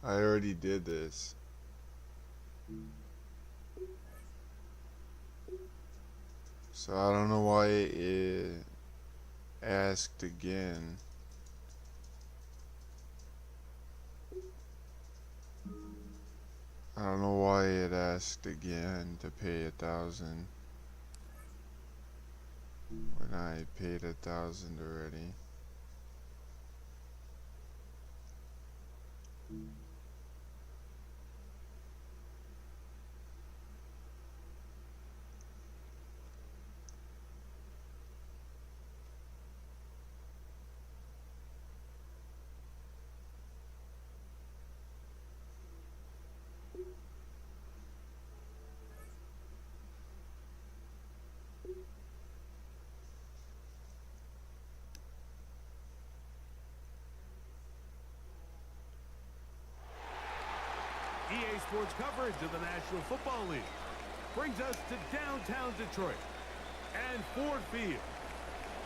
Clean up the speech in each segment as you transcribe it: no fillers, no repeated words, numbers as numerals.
I already did this. So I don't know why it asked again. I don't know why it asked again to pay 1,000 when I paid 1,000 already. EA Sports coverage of the National Football League brings us to downtown Detroit and Ford Field,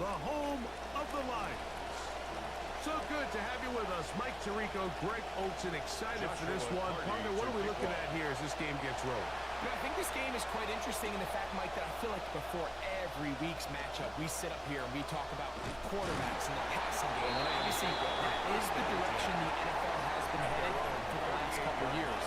the home of the Lions. So good to have you with us. Mike Tirico, Greg Olsen, excited for this one. Partner, what are we looking at here as this game gets rolling? I think this game is quite interesting in the fact, Mike, that I feel like before every week's matchup, we sit up here and we talk about quarterbacks and the passing game. And obviously, that is the direction the NFL has been headed for the last couple of years.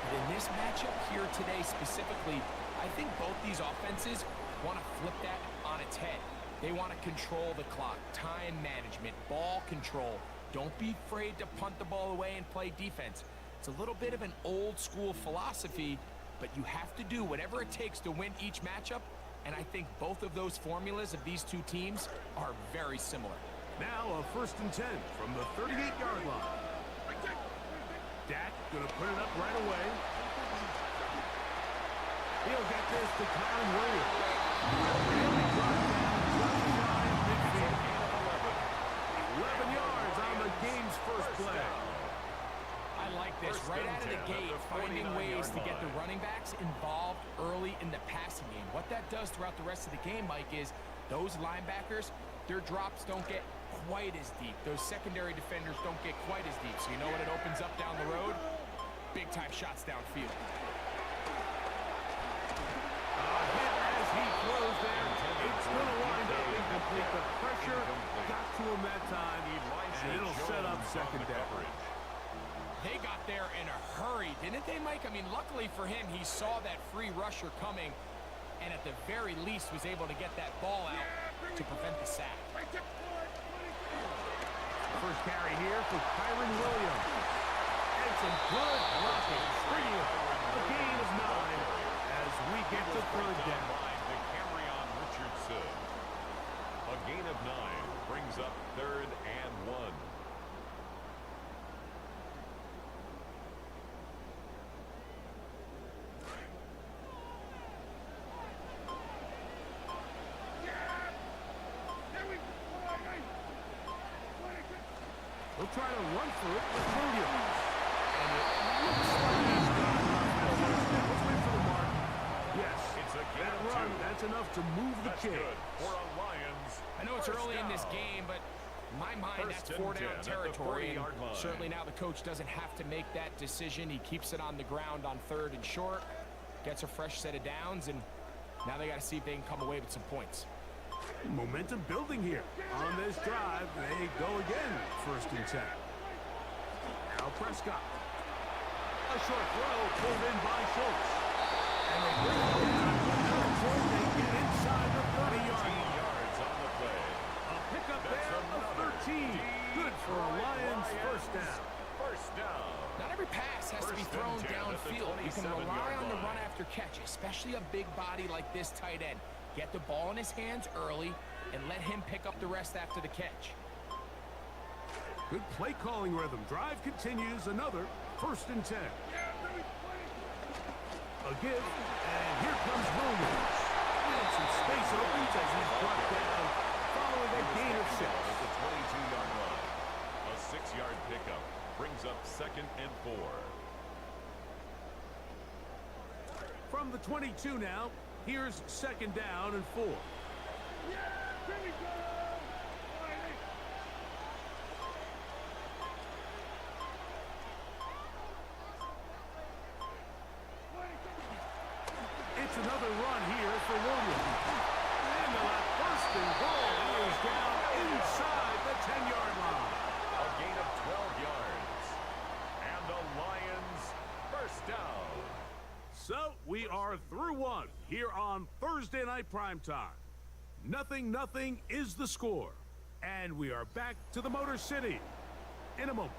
But in this matchup here today specifically, I think both these offenses want to flip that on its head. They want to control the clock, time management, ball control. Don't be afraid to punt the ball away and play defense. It's a little bit of an old school philosophy, but you have to do whatever it takes to win each matchup, and I think both of those formulas of these two teams are very similar. Now a 1st and 10 from the 38-yard line. Dak going to put it up right away. He'll get this to Kyren Williams. He'll drop down just shy of midfield. 11 yards on the game's first play. I like this. Right out of the gate, finding ways to get the running backs involved early in the passing game. What that does throughout the rest of the game, Mike, is those linebackers, their drops don't get quite as deep. Those secondary defenders don't get quite as deep. So you know what it opens up down the road? Big-time shots downfield. Hit as he throws there. It's going to wind up incomplete. The pressure got to him that time, and it'll set up second down. They got there in a hurry, didn't they, Mike? I mean, luckily for him, he saw that free rusher coming, and at the very least was able to get that ball out to prevent the sack. First carry here for Kyren Williams. And some good blocking. Bringing up a gain of 9 as we get to third down. The carry on Richardson. A gain of 9 brings up 3rd and 1. We'll try to run for it with Williams. And it looks like he's got enough. Let's wait for the mark. Yes, It's a that gain of run, 2. that's enough to move the That's chain. good for a Lions. I know it's First early in this down. game, but in my mind, First that's and 4 10 down at the territory. And 40-yard line. certainly now the coach doesn't have to make that decision. He keeps it on the ground on 3rd and short, gets a fresh set of downs, and now they got to see if they can come away with some points. Momentum building here. On this drive, they go again. 1st and 10. Now Prescott. A short throw pulled in by Schultz. And they bring it down until they get inside the 30-yard line. Yards on the play. A pickup there of 13. Good for a Lions first down. First down. Not every pass has to be First and thrown 10 at the downfield. You can 27-yard rely on the line. run after catch, especially a big body like this tight end. Get the ball in his hands early and let him pick up the rest after the catch. Good play calling rhythm. Drive continues. Another 1st and 10. A give, and here comes Williams. And some space opens as he's brought down following a gain of 6. At the 22-yard line. A 6-yard pickup brings up 2nd and 4. From the 22 now, here's 2nd down and 4. It's another run here for Williams. And the first and goal is down inside the 10-yard line. A gain of 12 yards. And the Lions first down. So we are through one here on Thursday Night Primetime. 0-0 is the score. And we are back to the Motor City in a moment.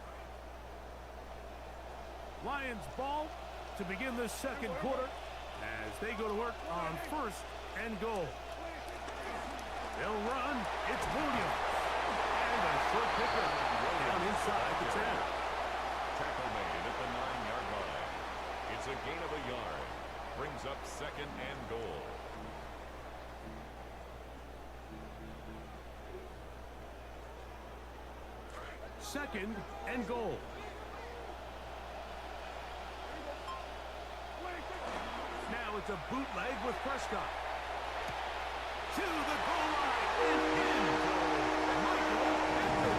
Lions ball to begin the second quarter as they go to work on first and goal. They'll run. It's Williams. And a short pickup down inside the 10. Tackle made at the 9-yard line. It's a gain of a yard. Brings up second and goal. Second and goal. Now it's a bootleg with Prescott. To the goal line and in. Michael Pittman.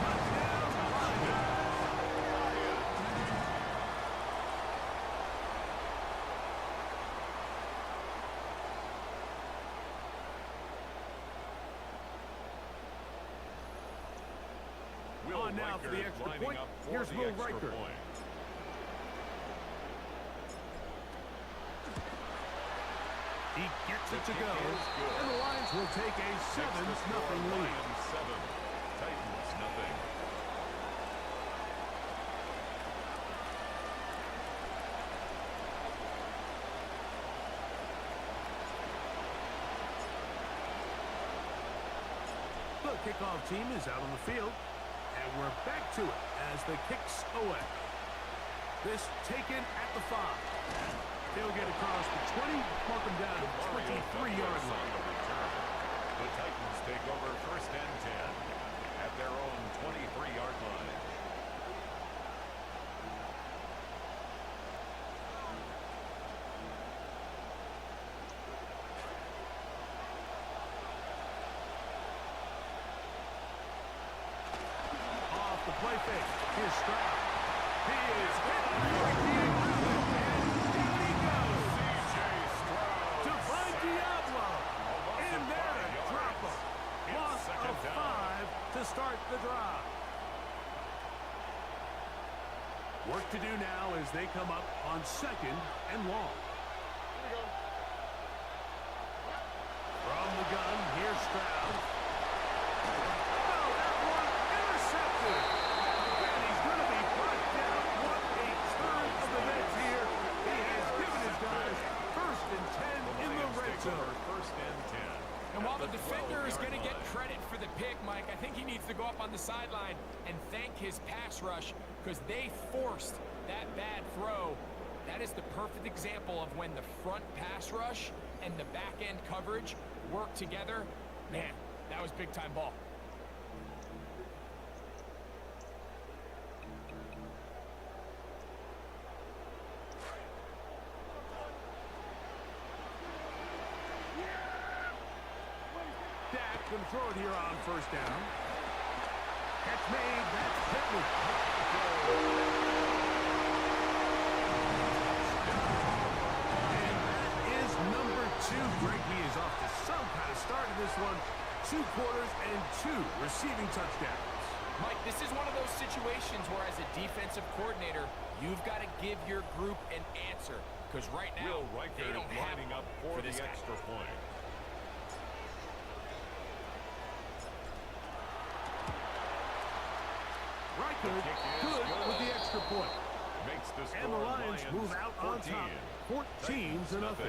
Touchdown, Lions. On now for the extra point. Here's Will Riker. He gets it to go, and the Lions will take a 7-0 lead. 7, Titans nothing. The kickoff team is out on the field, and we're back to it as the kicks away. This taken at the 5. They'll get across the 20, mark them down at 23-yard line. The Titans take over first and 10 at their own 23-yard line. Off the play fake. Here's Stroud. He is hit. To start the drive. Work to do now as they come up on second and long. From the gun, here's Stroud. Oh, that one intercepted. And he's going to be brought down. What a turn of events here. He has given his guys first and 10 in the red zone. First and 10. And while the defender is going to get credit for the pick, Mike, I think he needs to go up on the sideline and thank his pass rush because they forced that bad throw. That is the perfect example of when the front pass rush and the back end coverage work together. Man, that was big-time ball. Going to throw it here on first down. Catch made. That's Pittman. And that is number 2. Greg, he is off to some kind of start in this one. 2 quarters and 2 receiving touchdowns. Mike, this is one of those situations where as a defensive coordinator, you've got to give your group an answer. Because right now, they don't have lining up for the extra point. Riker good with the extra point. Makes the score. And the Lions move out 14. on top. 14-0.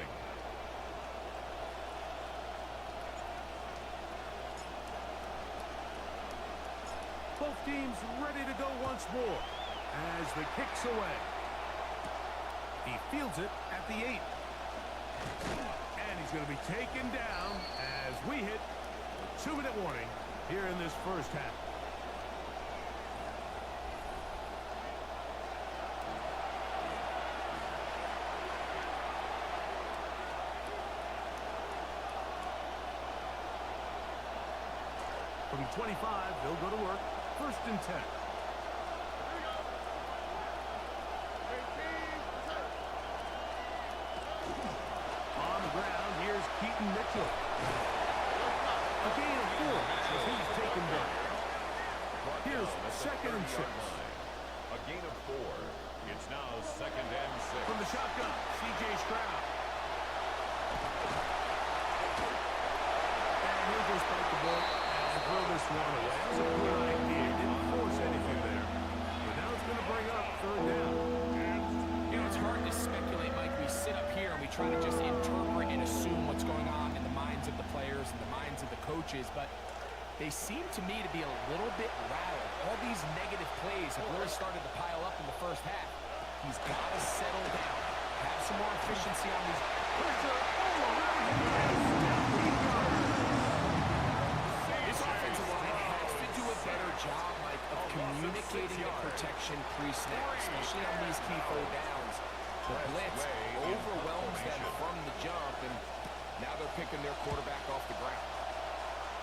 Both teams ready to go once more as the kick's away. He fields it at the 8. And he's going to be taken down as we hit a 2-minute warning here in this first half. From 25, they'll go to work. First and 10. On Keaton Mitchell. A gain of 4 as he's taken down. Here's 2nd and 6. A gain of 4. It's now 2nd and 6. From the shotgun, C.J. Stroud. And he'll just bite the bullet and throw this one away. That was a good idea. Didn't force anything there. But now it's going to bring up 3rd down. You know, it's hard to speculate, Mike. We sit up here and we try to just interpret and assume what's going on in the minds of the players and the minds of the coaches, but they seem to me to be a little bit rattled. All these negative plays have really started to pile up in the first half. He's got to settle down, have some more efficiency on these. This offensive line has to do a better job, Mike, of communicating the protection pre-snap, especially on these key third downs. The blitz overwhelms them from the jump, and now they're picking their quarterback off the ground.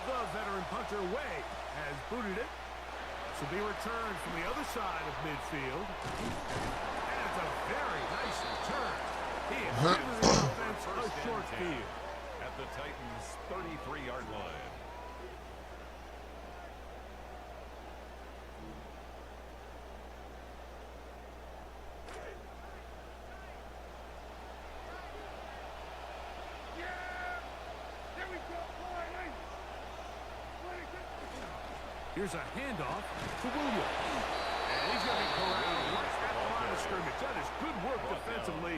The veteran punter, Way, has booted it. This will be returned from the other side of midfield. And it's a very nice return. He is giving the offense a short field. At the Titans' 33-yard line. Here's a handoff to Williams. And he's going to be corralled right at the line of scrimmage. That is good work defensively.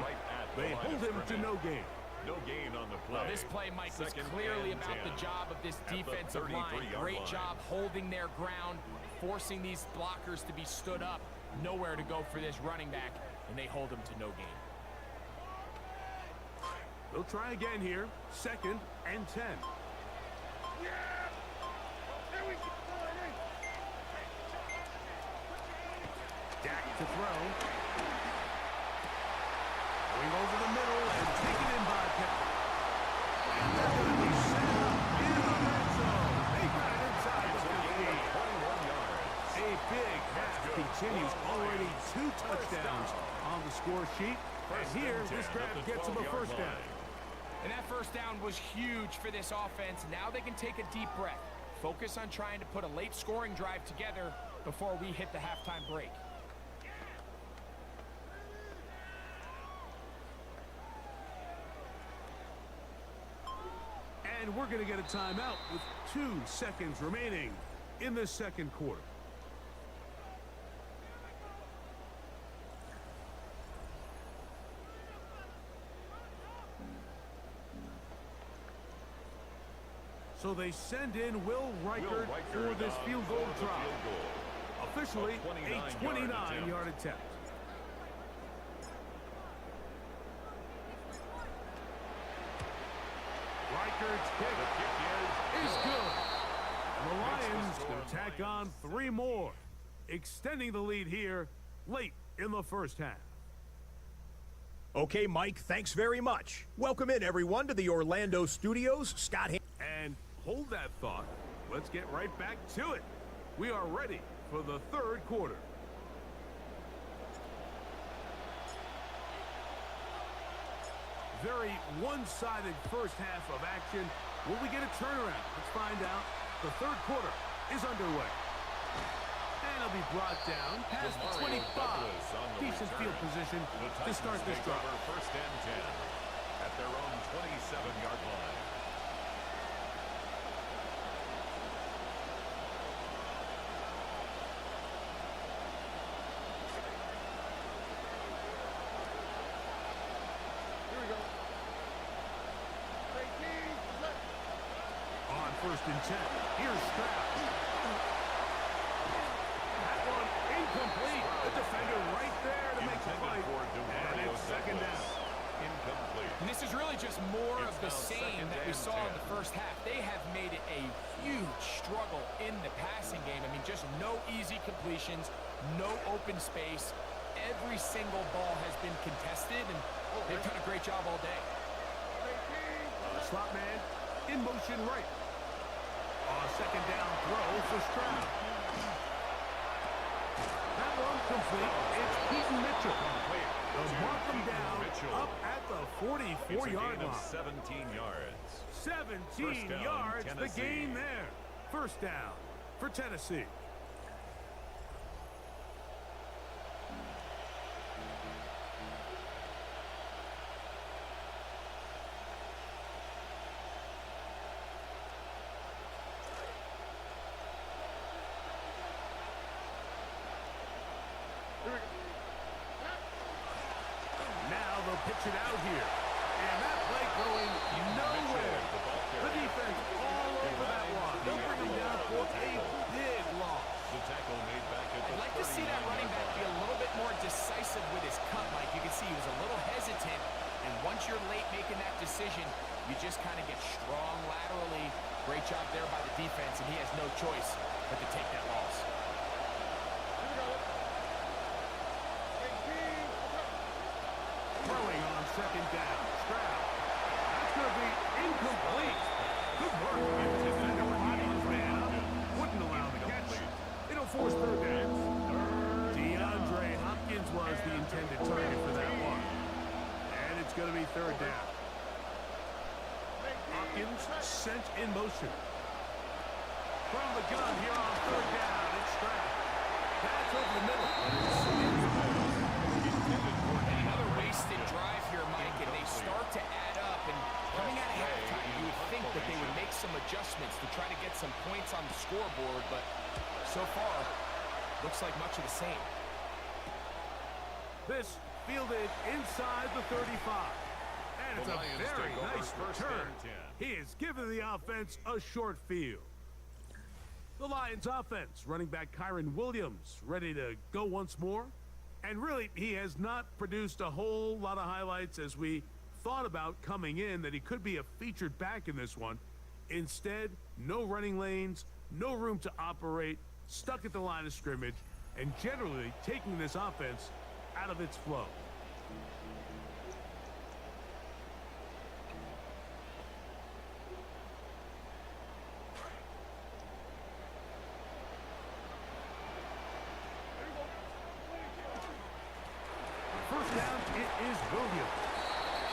They hold him to no gain. No gain on the play. Well, this play, Mike, was clearly about the job of this defensive line. Great job holding their ground, forcing these blockers to be stood up. Nowhere to go for this running back, and they hold him to no gain. They'll try again here. 2nd and 10. Dak to throw. Going over the middle and taken in by Pickett. And they're going to be set up in the red zone. They got it inside the 15. A big half continues. Already 2 touchdowns on the score sheet. And here, this drive gets them a 1st down. And that 1st down was huge for this offense. Now they can take a deep breath. Focus on trying to put a late scoring drive together before we hit the halftime break. And we're going to get a timeout with 2 seconds remaining in the 2nd quarter. So they send in Will Reichert for this field goal try. Officially a 29-yard attempt. Reichert's kick is good. And the Lions can tack on 3 more, extending the lead here late in the 1st half. Okay, Mike, thanks very much. Welcome in, everyone, to the Orlando studios. Scott And hold that thought. Let's get right back to it. We are ready for the 3rd quarter. Very one-sided first half of action. Will we get a turnaround? Let's find out. The 3rd quarter is underway. And he'll be brought down past the 25. Decent field position to start this drive. 1st and 10 at their own 27-yard line. On 1st and 10, here's Stroud. That one incomplete. The defender right there to make the play. And it's 2nd down. Incomplete. And this is really just more of the same that we saw in the first half. They have made it a huge struggle in the passing game. I mean, just no easy completions, no open space. Every single ball has been contested, and they've done a great job all day. Slot man in motion right. On 2nd down throw for Stroud. That one complete. It's Keaton Mitchell. They'll mark them down Mitchell. up at the It's a 44-yard gain of line. 17 yards. 17 First down, yards, the Tennessee. gain there. First down for Tennessee. Now they'll pitch it out here. And that play going nowhere. The defense all over that one. They'll bring him down for a big loss. The tackle made back at the I'd like to see that running back be a little bit more decisive with his cut, Mike. You can see he was a little hesitant, and once you're late making that decision, you just kind of get strong laterally. Great job there by the defense, and he has no choice but to take that loss. Throwing on second down. Stroud. That's going to be incomplete. Good work against his defender. His man up. Wouldn't allow the catch. It'll force third down. DeAndre Hopkins was the intended target for that one. And it's going to be third down. Hopkins sent in motion. From the gun here on third down. It's Stroud. That's over the middle. Another wasted drive here, Mike, and they start to add up. And coming out of halftime, you would think that they would make some adjustments to try to get some points on the scoreboard, but so far, looks like much of the same. This fielded inside the 35. And it's The a Lions very take over nice first return. and 10. He is giving the offense a short field. The Lions offense, running back Kyron Williams, ready to go once more. And really, he has not produced a whole lot of highlights as we thought about coming in, that he could be a featured back in this one. Instead, no running lanes, no room to operate, stuck at the line of scrimmage, and generally taking this offense out of its flow. First down, it is Williams.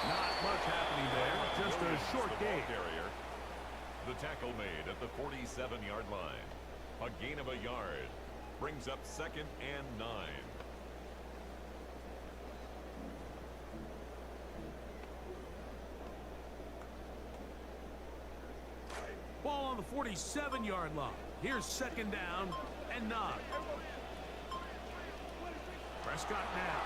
Not much happening there, just a short The ball gain. carrier. The tackle made at the 47-yard line. A gain of a yard. Brings up second and 9. Ball on the 47-yard line. Here's second down and 9. Prescott now.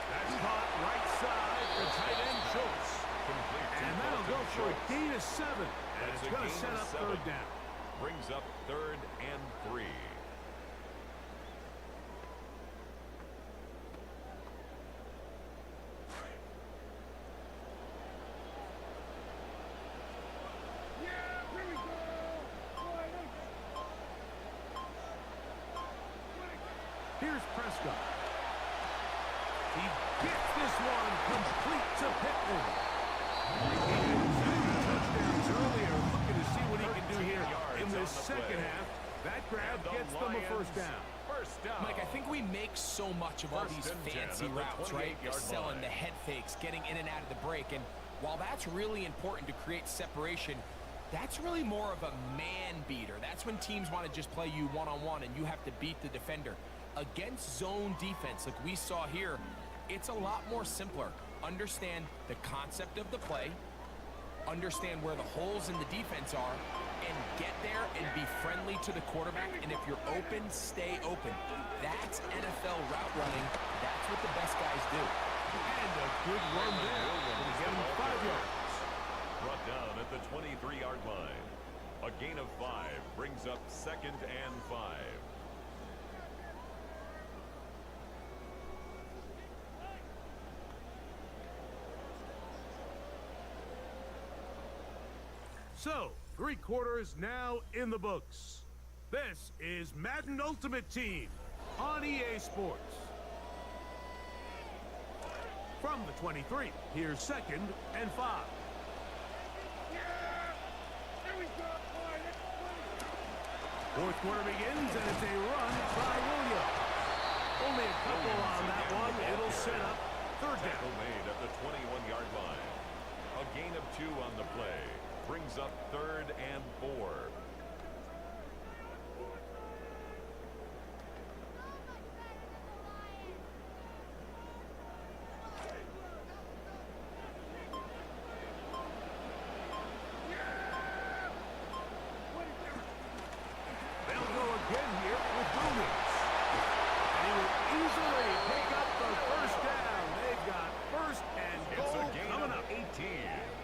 That's caught right side for tight end Schultz. Complete to And that'll go Dalton for a Schultz. gain of 7. And That's it's a going to gain set of up 7. third down. Brings up third and 3. Here's Prescott. He gets this one complete to Pittman. Touchdowns earlier, looking to see what he can do here in the second half. That grab gets them a first down. First down. Mike, I think we make so much of all First these and 10 fancy at the routes, right? 28-yard Selling line. the head fakes, getting in and out of the break. And while that's really important to create separation, that's really more of a man beater. That's when teams want to just play you one-on-one and you have to beat the defender. Against zone defense, like we saw here, it's a lot more simpler. Understand the concept of the play, understand where the holes in the defense are, and get there and be friendly to the quarterback. And if you're open, stay open. That's NFL route running. That's what the best guys do. And a good run there. Gonna get him 5 yards. Brought down at the 23-yard line. A gain of 5 brings up second and 5. So, 3 quarters now in the books. This is Madden Ultimate Team on EA Sports. From the 23, here's second and 5. Fourth quarter begins, and it's a run by Williams. Only a couple on that one. It'll set up third down. Tackle made at the 21-yard line. A gain of 2 on the play. Brings up 3rd and 4. They'll go again here with Williams. And he will easily pick up the first down. They've got first and It's goal a gain coming of up. 18.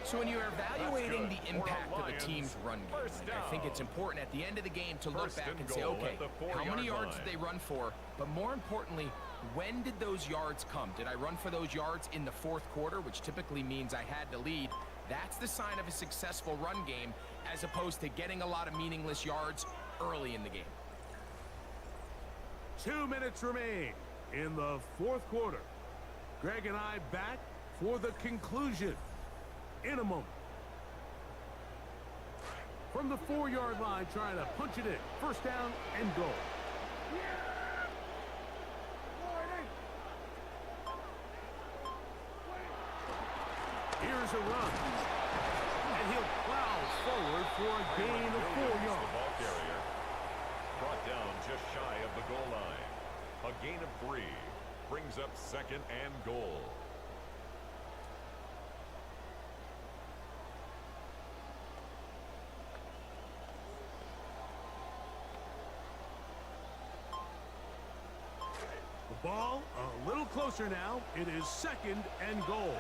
So when you're evaluating the good. impact For of a Lions, team's run game, first I think it's down. important at the end of the game to look First back and and say, goal okay, at the how many 4-yard yards did line. they run for? But more importantly, when did those yards come? Did I run for those yards in the fourth quarter, which typically means I had to lead? That's the sign of a successful run game, as opposed to getting a lot of meaningless yards early in the game. 2 minutes remain in the fourth quarter. Greg and I back for the conclusion in a moment. From the 4-yard line, trying to punch it in. First down and goal. Here's a run. And he'll plow forward for a gain of 4 Williams, yards. the ball carrier, brought down just shy of the goal line. A gain of 3 brings up 2nd and goal. The ball a little closer now. It is 2nd and goal.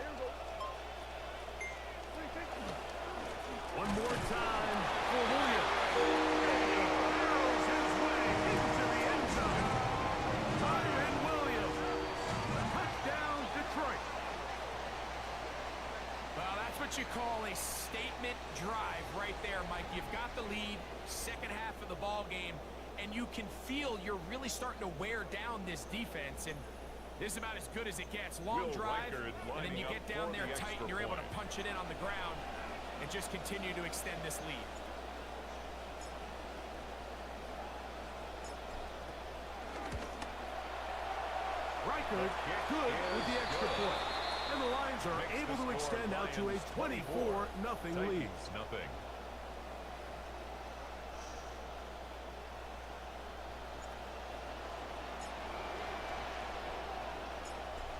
One more time for Williams. And he barrels his way into the end zone. Tyron Williams. Touchdown, Detroit. Well, that's what you call a statement drive right there, Mike. You've got the lead, second half of the ball game, and you can feel you're really starting to wear down this defense, and this is about as good as it gets. Long Will drive, Reichard and then you lining get up down for there the tight, extra and you're able to point. punch it in on the ground and just continue to extend this lead. Reichard good with the extra point. And the Lions are Makes able the to score extend out to a Lions 24, 24-0 lead. Titans nothing.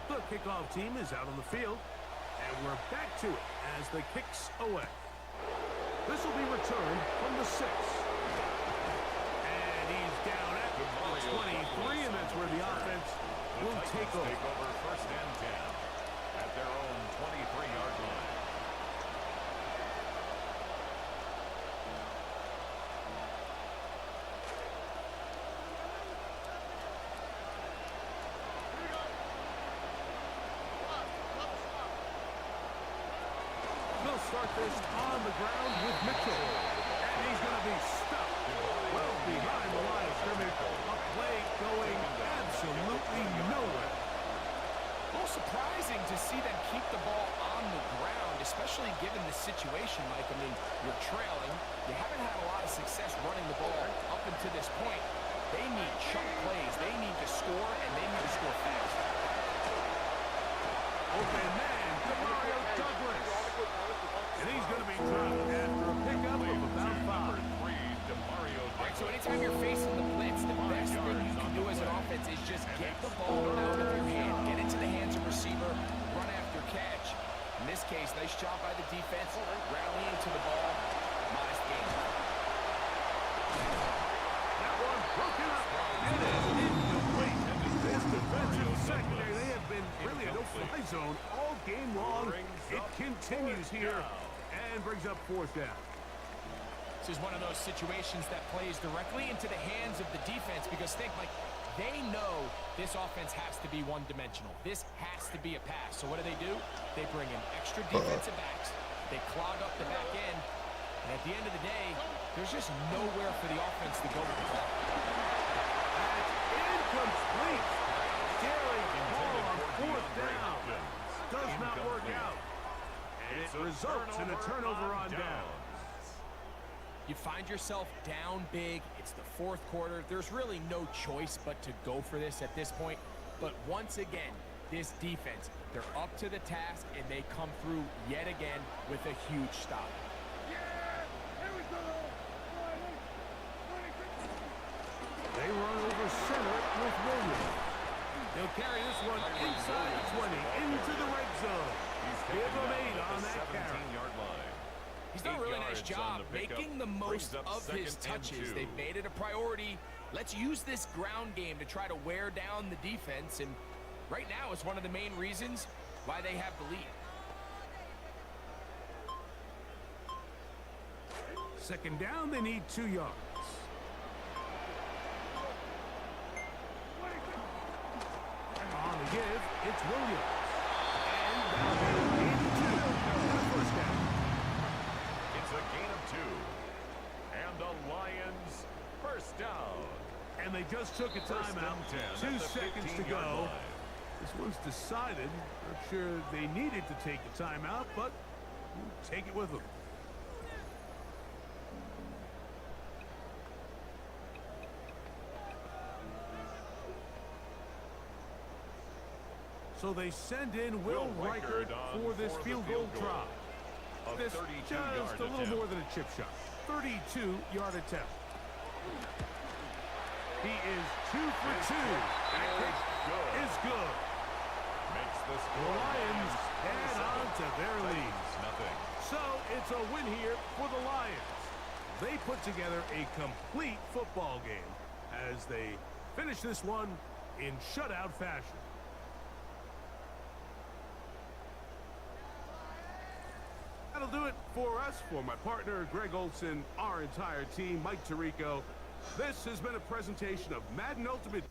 The kickoff team is out on the field, and we're back to it as the kicks away. This will be returned from the 6. And he's down at the 23, and that's where the offense The will Titans take over. first and 10 at their own 23-yard line. They'll start this on the ground with Mitchell. And he's going to be stuck well behind the line of scrimmage. A play going absolutely nowhere. A little surprising to see them keep the ball on the ground, especially given the situation, Mike. I mean, you're trailing. You haven't had a lot of success running the ball up until this point. They need chunk plays. They need to score, and they need to score fast. Open man, Demario Douglas. And he's going to be dropped after a pickup of about 5. All right, so anytime you're facing the blitz, the best thing you can do as an offense is just get the ball out of your hand, get into the hands of receiver, run after catch. In this case, nice job by the defense, rallying to the ball, modest gain. That one broken up. It is incomplete. This defensive secondary, they have been really a no-fly zone all game long. It continues here and brings up 4th down. This is one of those situations that plays directly into the hands of the defense because think, like, they know this offense has to be one-dimensional. This has to be a pass. So what do? They bring in extra defensive backs. They clog up the back end. And at the end of the day, there's just nowhere for the offense to go with the ball. That's incomplete. Daring ball on 4th down. Does not work out. And it results in a turnover on down. You find yourself down big. It's the fourth quarter. There's really no choice but to go for this at this point. But once again, this defense, they're up to the task, and they come through yet again with a huge stop. They run over center with Williams. He'll carry this one inside the 20 into the red zone. Give him 8 on that carry. 17-yard line. He's done a really nice job making the most of his touches. They've made it a priority. Let's use this ground game to try to wear down the defense, and right now it's one of the main reasons why they have the lead. Second down, they need 2 yards. On the give, it's Williams. And that'll be 82 for the first down. It's a gain of 2. And the Lions first down. And they just took a timeout. 2 seconds to go. This one's decided. Not sure they needed to take the timeout, but we'll take it with them. So they send in Will Reichard for this field goal try. This just a little more than a chip shot. 32-yard attempt. He is 2 for 2. That kick is good. Makes the The Lions add on to their lead. Nothing. So it's a win here for the Lions. They put together a complete football game as they finish this one in shutout fashion. That'll do it for us. For my partner, Greg Olson, our entire team, Mike Tirico. This has been a presentation of Madden Ultimate.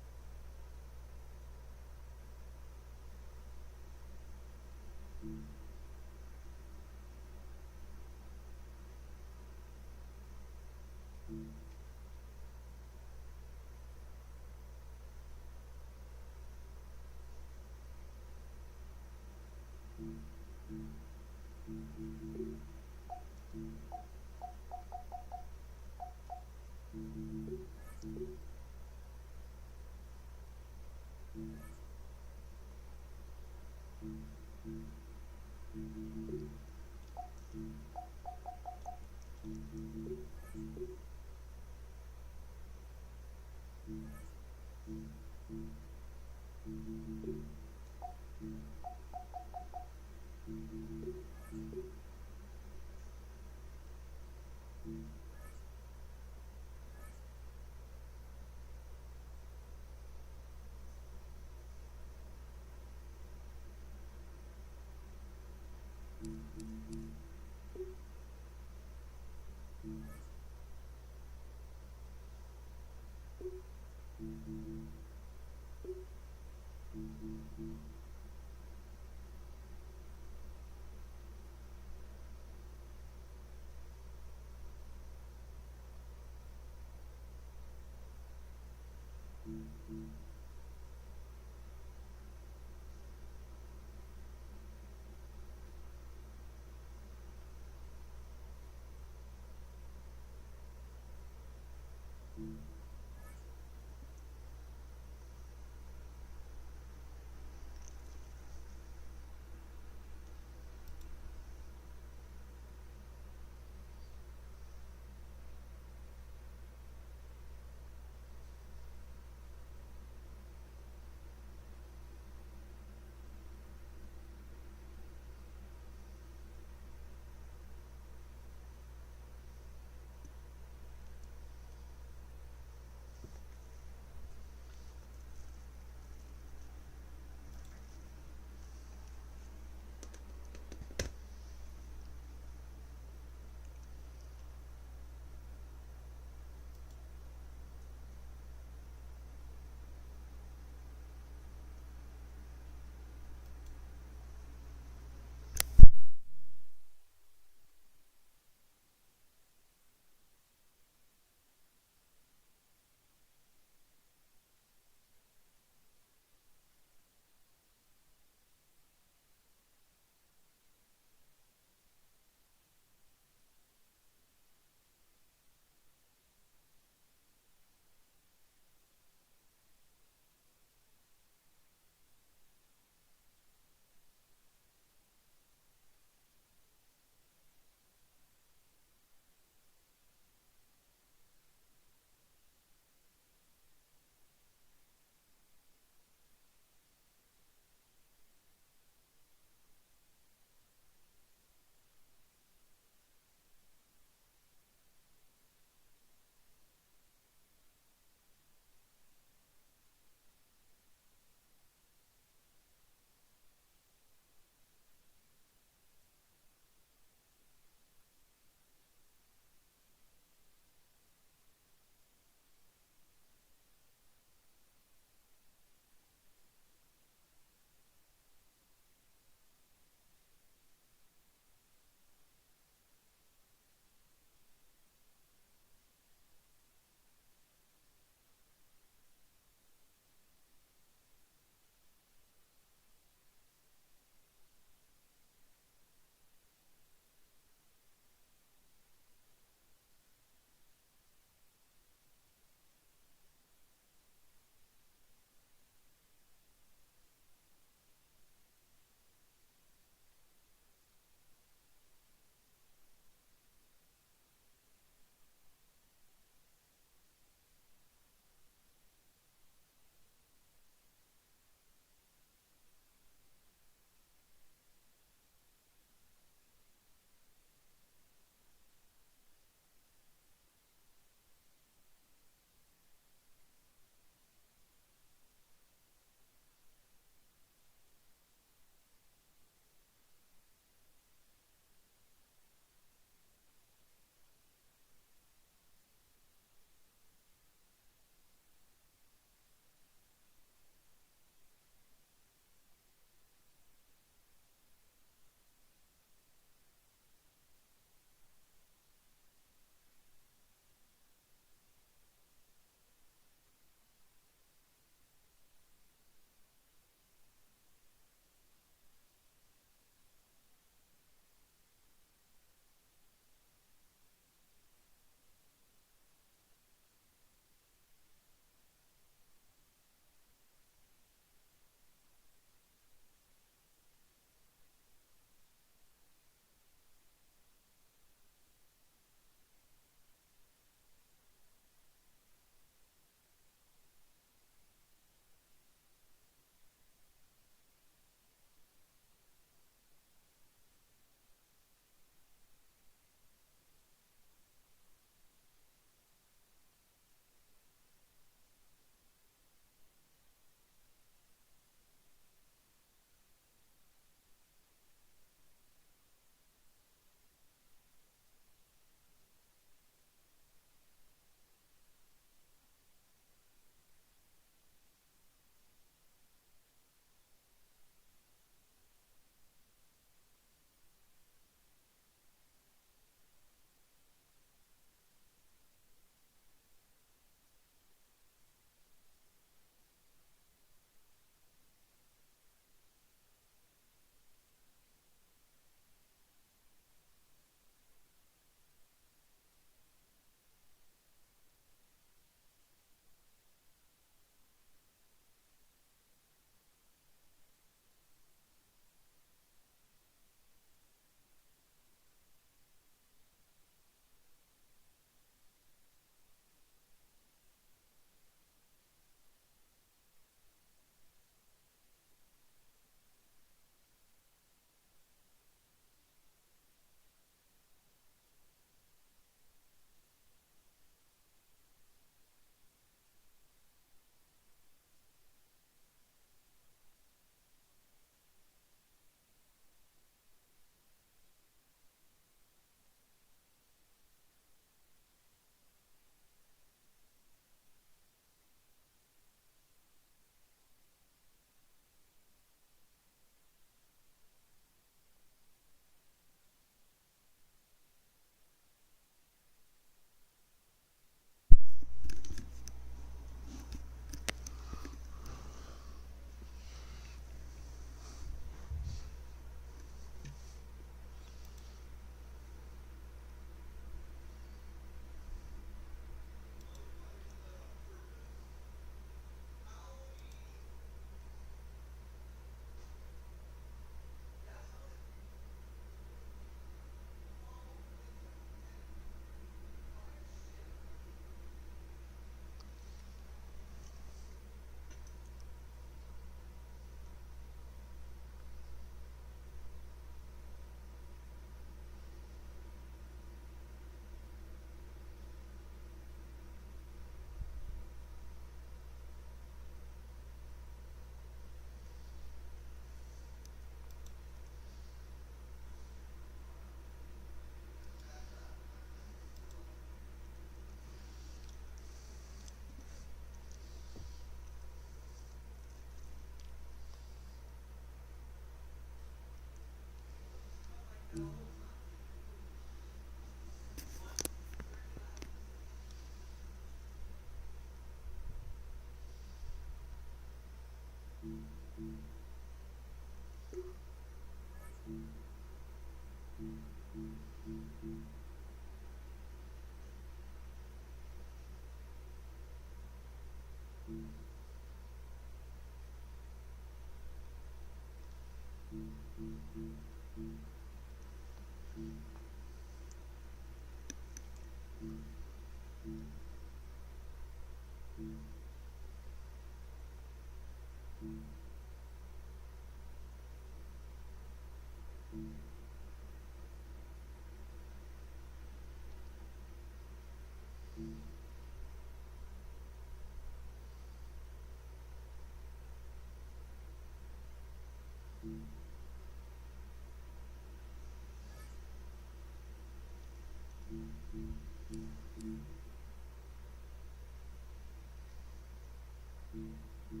Call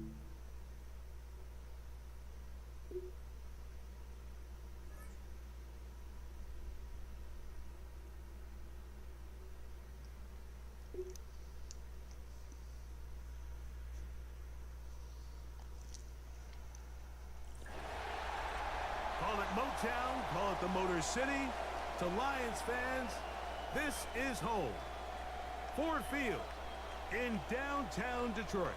it Motown, call it the Motor City. To Lions fans, this is home. Ford Field in downtown Detroit.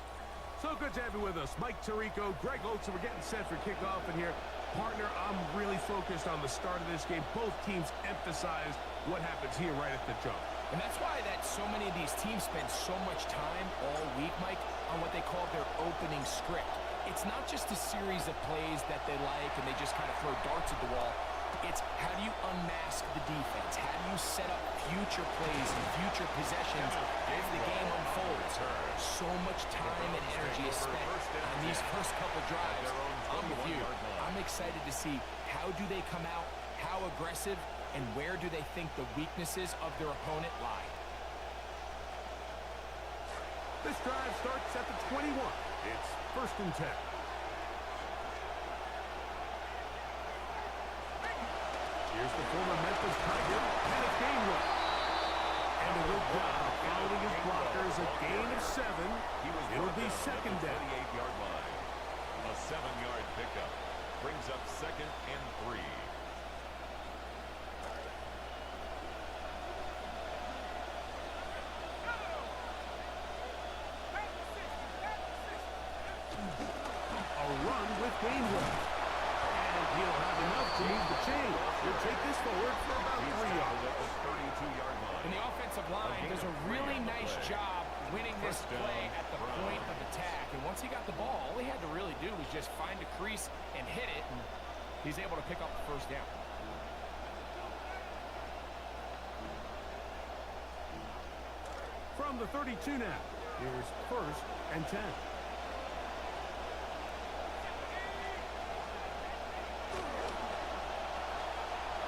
So good to have you with us. Mike Tirico, Greg Olson. We're getting set for kickoff in here. Partner, I'm really focused on the start of this game. Both teams emphasize what happens here right at the jump. And that's why so many of these teams spend so much time all week, Mike, on what they call their opening script. It's not just a series of plays that they like and they just kind of throw darts at the wall. It's how do you unmask the defense? How do you set up future plays and future possessions as the game unfolds? So much time and energy is spent on these first couple drives. I'm with you. I'm excited to see how do they come out, how aggressive, and where do they think the weaknesses of their opponent lie. This drive starts at the 21. It's 1st and 10. Here's the former Memphis Tiger, and it's Gainwell. And a good job following his blockers, a gain of 7. It'll be 2nd down. 38-yard line. A 7-yard pickup brings up 2nd and 3. A run with Gainwell. And he'll have enough to move the chain. He'll take this forward for about 3 yards. At the 32-yard line. And the offensive line does a really nice job winning this play at the point of attack. And once he got the ball, all he had to really do was just find a crease and hit it. And he's able to pick up the 1st down. From the 32 now, here's 1st and 10.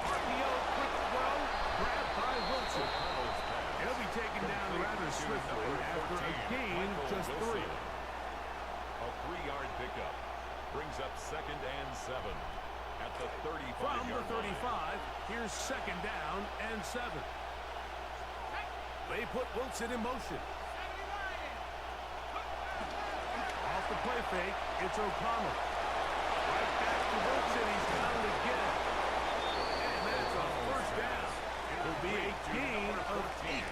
RPO, quick throw, grabbed by Wilson. He'll be taken down rather swiftly after a gain just 3. A 3-yard pickup brings up 2nd and 7 at the 35-yard From the line. 35, here's 2nd down and 7. They put Wilson in motion. Off the play fake, it's O'Connell. Right back to Wilson, he's down again. And that's a 1st down. It will be a gain of 8.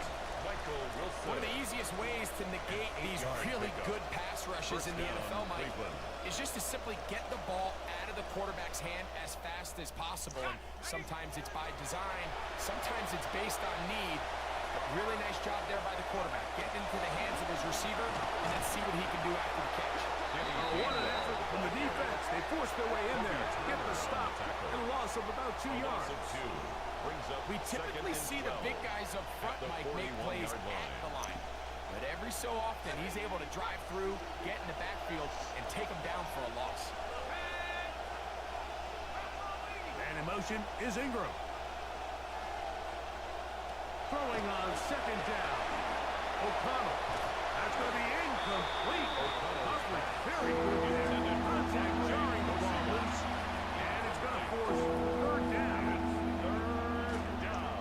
Michael Wilson. One of the easiest ways to negate these really good pass rushes in the NFL, Mike, is just to simply get the ball out of the quarterback's hand as fast as possible. And sometimes it's by design, sometimes it's based on need. But really nice job there by the quarterback, getting into the hands of his receiver, and then see what he can do after the catch. What an effort from the defense. They forced their way in there to get the stop and a loss of about 2 yards. We typically see the big guys up front, Mike, make plays at the line. But every so often, he's able to drive through, get in the backfield, and take them down for a loss. And in motion is Ingram. Throwing on 2nd down. O'Connell. That's going to be incomplete. Huffman, very good there. Contact jarring the ball loose. And it's going to force 3rd down. 3rd down.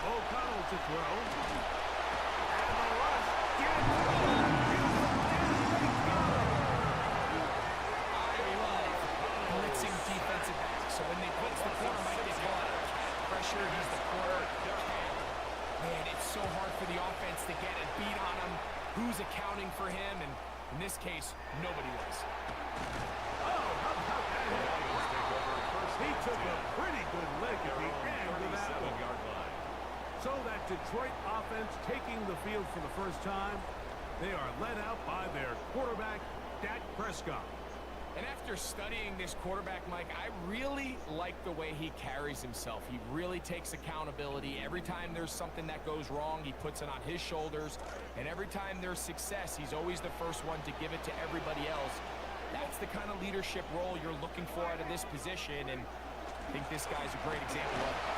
O'Connell to throw. And the rush gets Blitzing defensive backs. So when they blitz the corner, Mike, they call it pressure. He's the corner. Man, it's so hard for the offense to get a beat on him. Who's accounting for him? And in this case, nobody was. Oh, how about that hit? He took a pretty good lick at the end of that one. 37-yard line. So that Detroit offense taking the field for the first time, they are led out by their quarterback, Dak Prescott. And after studying this quarterback, Mike, I really like the way he carries himself. He really takes accountability. Every time there's something that goes wrong, he puts it on his shoulders. And every time there's success, he's always the first one to give it to everybody else. That's the kind of leadership role you're looking for out of this position, and I think this guy's a great example of it.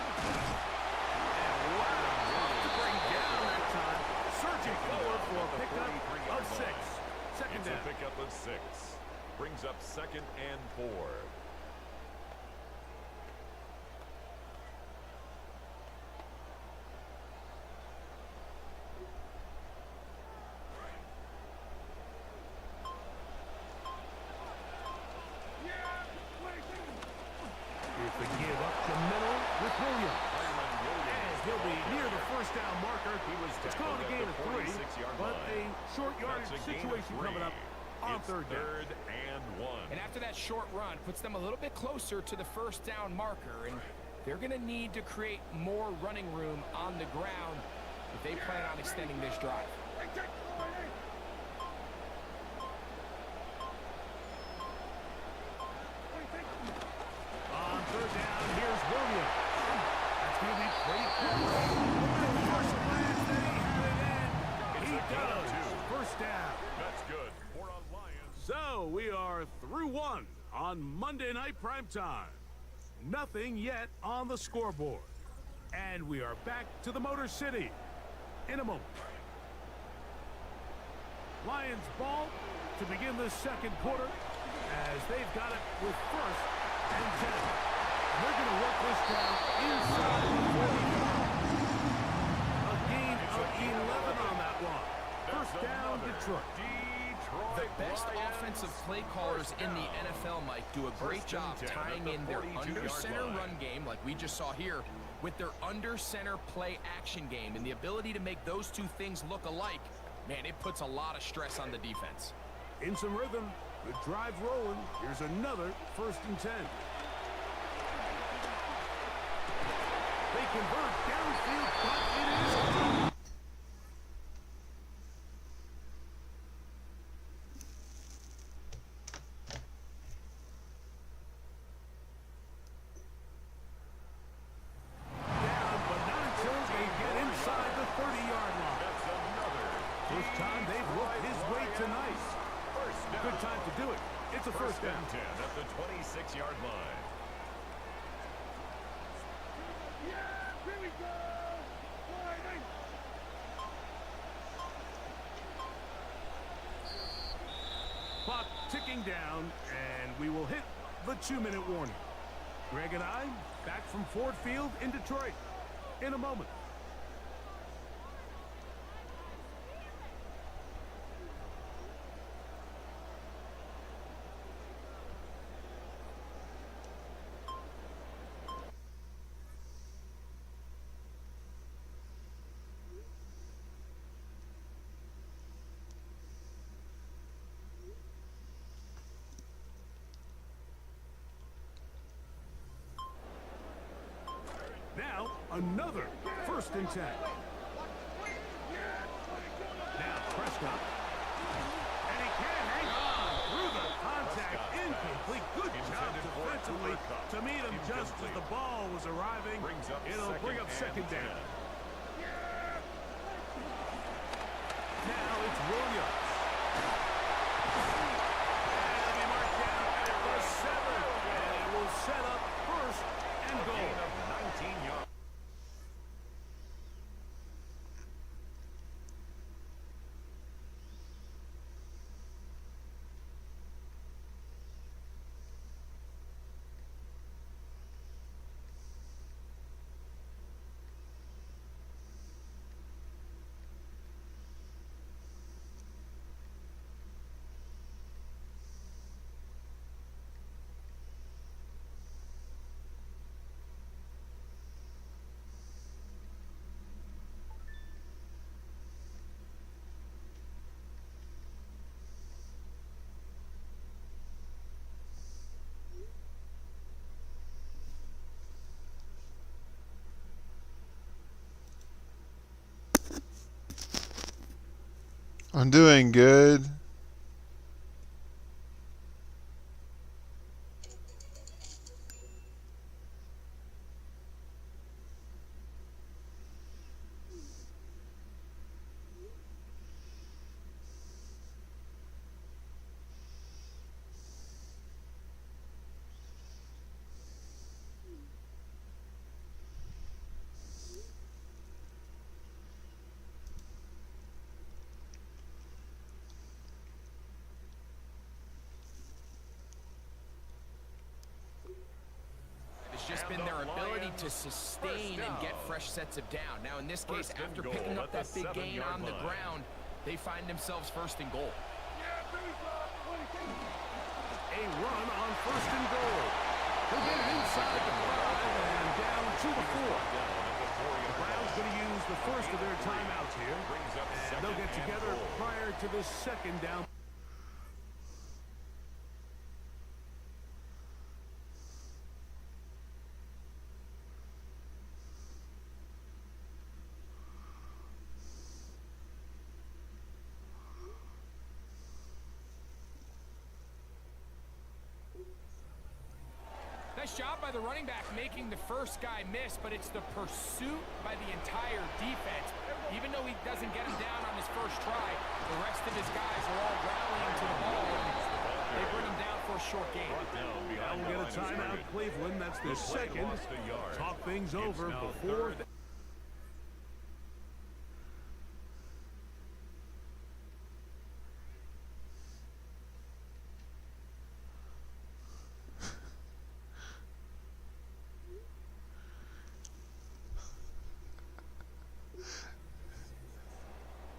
And wow, to bring down that time. Surging forward for a pickup of 6. Second It's down. a pickup of 6. Brings up 2nd and 4. Here's the give up the middle with Williams. And he'll be near the first down marker. It's called a gain of 3, 46-yard but line. a short yardage That's a gain of situation 3. coming up on It's 3rd down. 3rd and 1. And after that short run, puts them a little bit closer to the first down marker, and they're going to need to create more running room on the ground if they plan on extending this drive. On 3rd down, here's Williams. That's going to be pretty close. The first glance that he had it in. He does. First down. That's good for a Lions. So we are through 1 on Monday Night Primetime. Nothing yet on the scoreboard. And we are back to the Motor City in a moment. Lions ball to begin the second quarter as they've got it with 1st and 10. They're going to work this down inside the 45. A gain of 11 on that one. First down, Detroit. The best offensive play callers in the NFL, Mike, do a great job tying in their under-center run game, like we just saw here, with their under-center play action game. And the ability to make those two things look alike, man, it puts a lot of stress on the defense. In some rhythm, the drive rolling. Here's another 1st and 10. They convert downfield, but it is. Down, but not until they get inside the 30-yard line. That's another. First time they've worked his way tonight. First down. Good time to do it. It's a first down. and 10 at the 26-yard line. Clock ticking down, and we will hit the 2-minute warning. Greg and I back from Ford Field in Detroit in a moment. Now, another 1st and 10. Now, Prescott. And he can't hang on through the contact. Incomplete. Good job defensively to meet him just as the ball was arriving. It'll bring up 2nd down. Now it's Williams. And he'll be marked down at the 7. And it will set up 1st and goal. Gain of 19 yards. I'm doing good. to sustain and get fresh sets of down. Now, in this case, First and after goal picking up at the that big gain 7-yard on the line. ground, they find themselves first and goal. A run on first and goal. He'll get it inside the 5 and down to the 4. The Browns going to use the first of their timeouts here. And they'll get together prior to the second down. Nice job by the running back making the first guy miss, but it's the pursuit by the entire defense. Even though he doesn't get him down on his first try, the rest of his guys are all rallying to the ball, and they bring him down for a short gain. Now we'll get a timeout, Cleveland. That's the second. Talk things over before...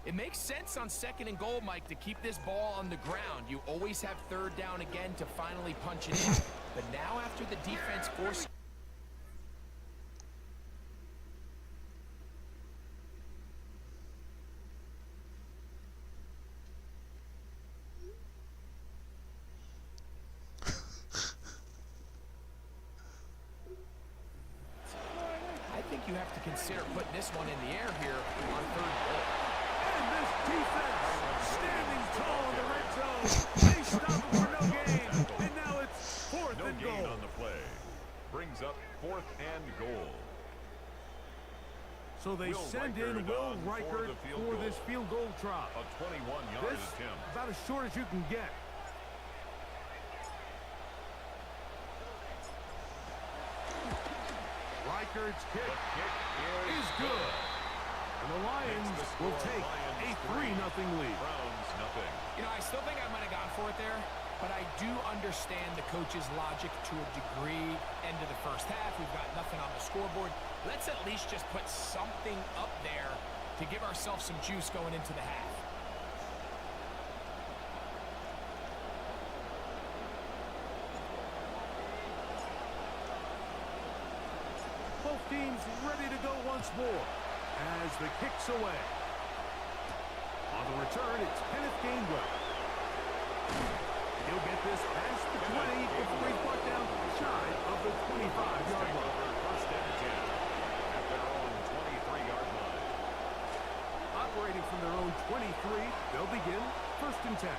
It makes sense on second and goal, Mike, to keep this ball on the ground. You always have third down again to finally punch it in. But now after the defense forces... I think you have to consider putting this one in the air here on third and goal. And this defense standing tall in the red zone. They stop it for no gain. And now it's fourth and gain goal. on the play. Brings up 4th and goal. So they Will send Reichard in Will on for Reichard the field for goal. this field goal try. A 21-yard This attempt. about as short as you can get. Reichard's kick The kick is good. And the Lions Makes the score will take Lions a 3-0 lead. Browns nothing. You know, I still think I might have gone for it there, but I do understand the coach's logic to a degree. End of the first half, we've got nothing on the scoreboard. Let's at least just put something up there to give ourselves some juice going into the half. Both teams ready to go once more as the kick's away. On the return, it's Kenneth Gainwell. He'll get this past the 20 before he's brought down shy of the 25-yard line. First and 10 at their own 23-yard line. Operating from their own 23, they'll begin first and 10.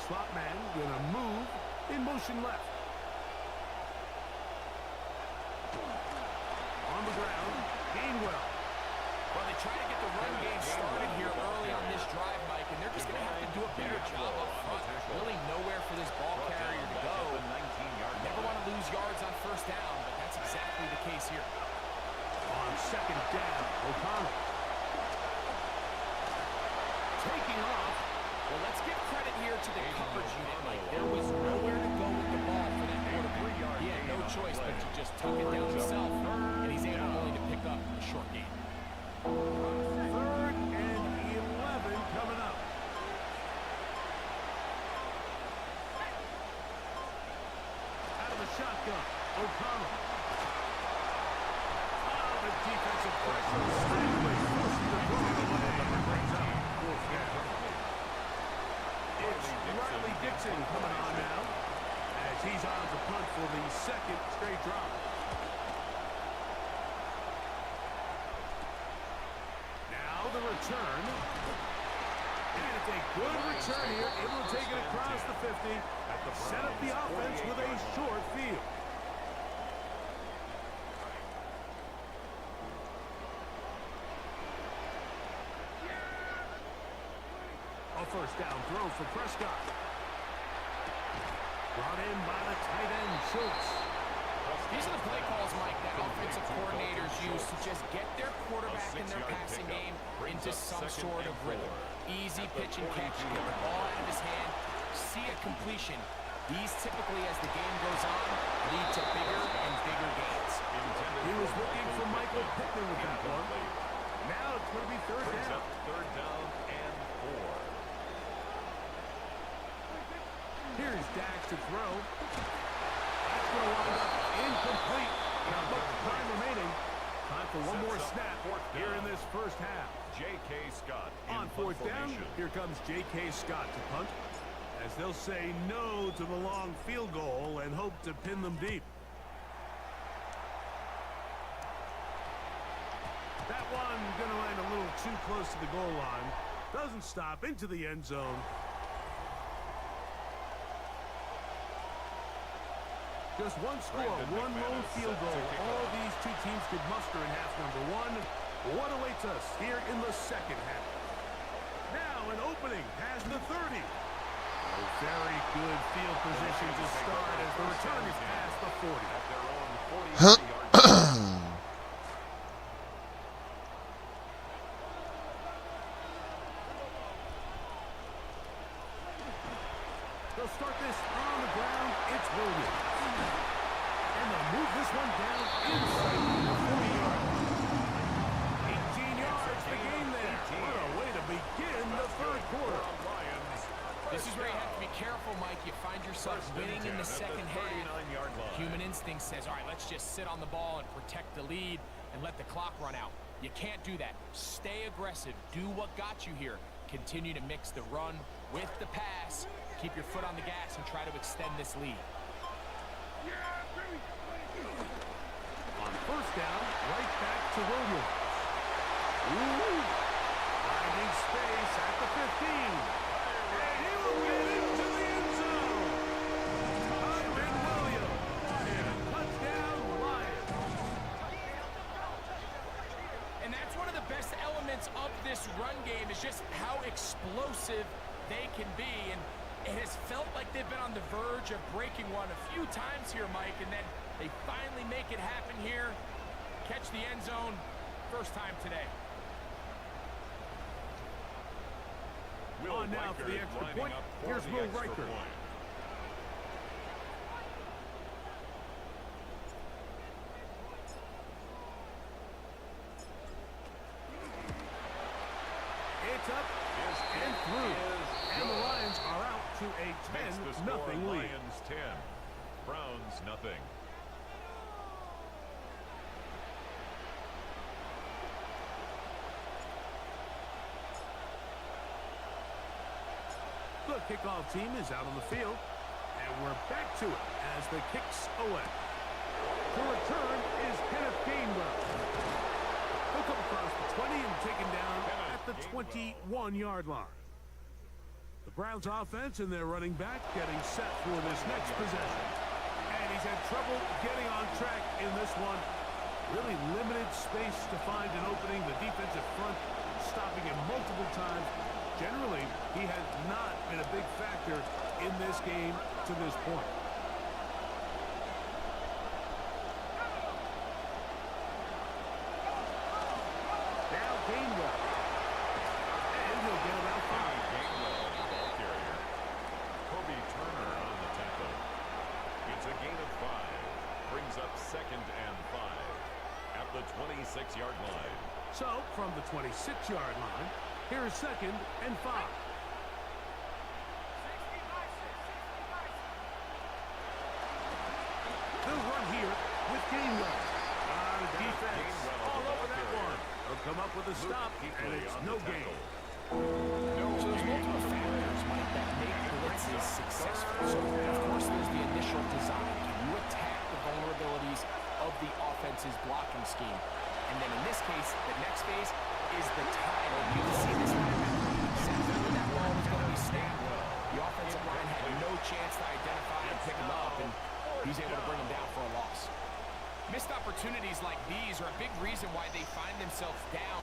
Slot man gonna move in motion left. On the ground, Gainwell. Well, they try to get the run game started here early on this drive, Mike, and they're just going to have to do a better job up front. Really nowhere for this ball carrier to go. Never want to lose yards on first down, but that's exactly the case here. On second down, O'Connell. Taking off. Well, let's give credit here to the coverage unit, Mike. There was nowhere to go with the ball for that quarterback. He had no choice but to just tuck it down himself, and he's able only to pick up a short gain. 3rd and 11 coming up. Out of the shotgun, O'Connell. Oh, the defensive pressure sideways, forcing the throw away. Brings up fourth down. It's Riley Dixon coming on now as he's on to punt for the second straight drop. Now the return. And it's a good return here, able to take it across the 50. Set up the offense with a short field. A first down throw for Prescott. Brought in by the tight end, Schultz. These are the play calls, Mike, that offensive coordinators use to just get their quarterback in their passing game into some sort of rhythm. Easy pitch and catch, get the ball out of his hand, see a completion. These typically, as the game goes on, lead to bigger and bigger gains. He was looking for Michael Pittman with that one. Now it's going to be third down. Third down and 4. Here's Dak to throw. That's going to wind up incomplete. Got much time remaining. Time for one more snap here in this first half. J.K. Scott On fourth down, here comes J.K. Scott to punt, as they'll say no to the long field goal and hope to pin them deep. That one going to land a little too close to the goal line. Doesn't stop, into the end zone. Just one score, one lone field goal. All these two teams could muster in half number one. What awaits us here in the second half? Now an opening has the 30. A very good field position to start as the return is past the 40. at their own 40-yard line. They'll start this on the ground. It's Williams. And they'll move this one down inside the 40-yard line. 18 yards the game there. What a way to begin the third quarter. This is where you have to be careful, Mike. You find yourself winning in the second half. 39-yard line. Human instinct says, all right, let's just sit on the ball and protect the lead and let the clock run out. You can't do that. Stay aggressive. Do what got you here. Continue to mix the run with the pass. Keep your foot on the gas and try to extend this lead. On first down, right back to Williams. Ooh. Finding space at the 15. And he will get into the end zone. Kyren Williams. And a touchdown, Lions. And that's one of the best elements of this run game is just how explosive they can be. And it has felt like they've been on the verge of breaking one a few times here, Mike, and then they finally make it happen here. Catch the end zone, first time today. On now for the extra point. Here's Will Riker. It's up and through. And the Lions are out to a 10-0 lead. Lions 10, Browns nothing. The kickoff team is out on the field, and we're back to it as the kicks away. The return is Kenneth Gainwell. He'll come across the 20 and taken down at the 21-yard line. The Browns offense and their running back getting set for this next possession. And he's had trouble getting on track in this one. Really limited space to find an opening. The defensive front stopping him multiple times. Generally, he has not been a big factor in this game to this point. Now Gainwell. And he'll get about 5. Gainwell, the ball carrier. Kobe Turner on the tackle. It's a gain of 5. Brings up 2nd and 5 at the 26-yard line. So, from the 26-yard line, here is 2nd and 5. They'll run here with Gainwell. The defense all over that one. They'll come up with a stop, and it's no gain. So there's multiple factors, Mike, that make blitzes successful. So, of course, there's the initial design. Can you attack the vulnerabilities of the offense's blocking scheme? And then in this case, the next phase is the time. You can see this linebacker exactly when that ball was going to be snapped. The offensive line had no chance to identify and pick him up, and he's able to bring him down for a loss. Missed opportunities like these are a big reason why they find themselves down.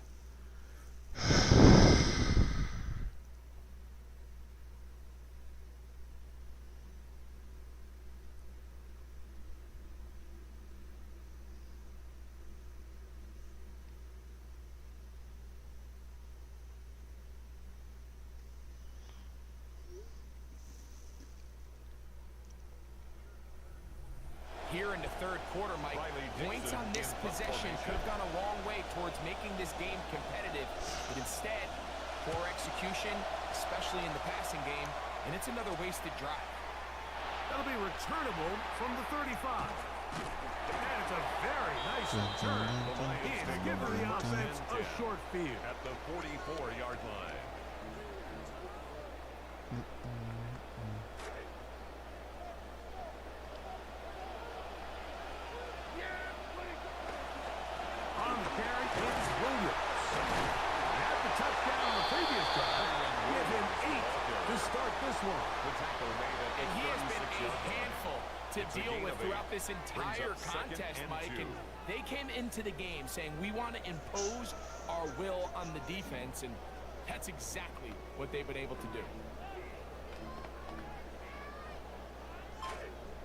the third quarter, Mike. Points on this possession could have gone a long way towards making this game competitive, but instead, poor execution, especially in the passing game, and it's another wasted drive. That'll be returnable from the 35. And it's a very nice return. He's giving the offense a short field. At the 44-yard line. On the carry is Williams. He had the touchdown on the previous drive. Give him 8 to start this one. The tackle made at the And he has been a 36-yard line. handful to It's a deal gain with of 8. throughout this Brings entire up second contest, and Mike. 2. And they came into the game saying, we want to impose our will on the defense, and that's exactly what they've been able to do.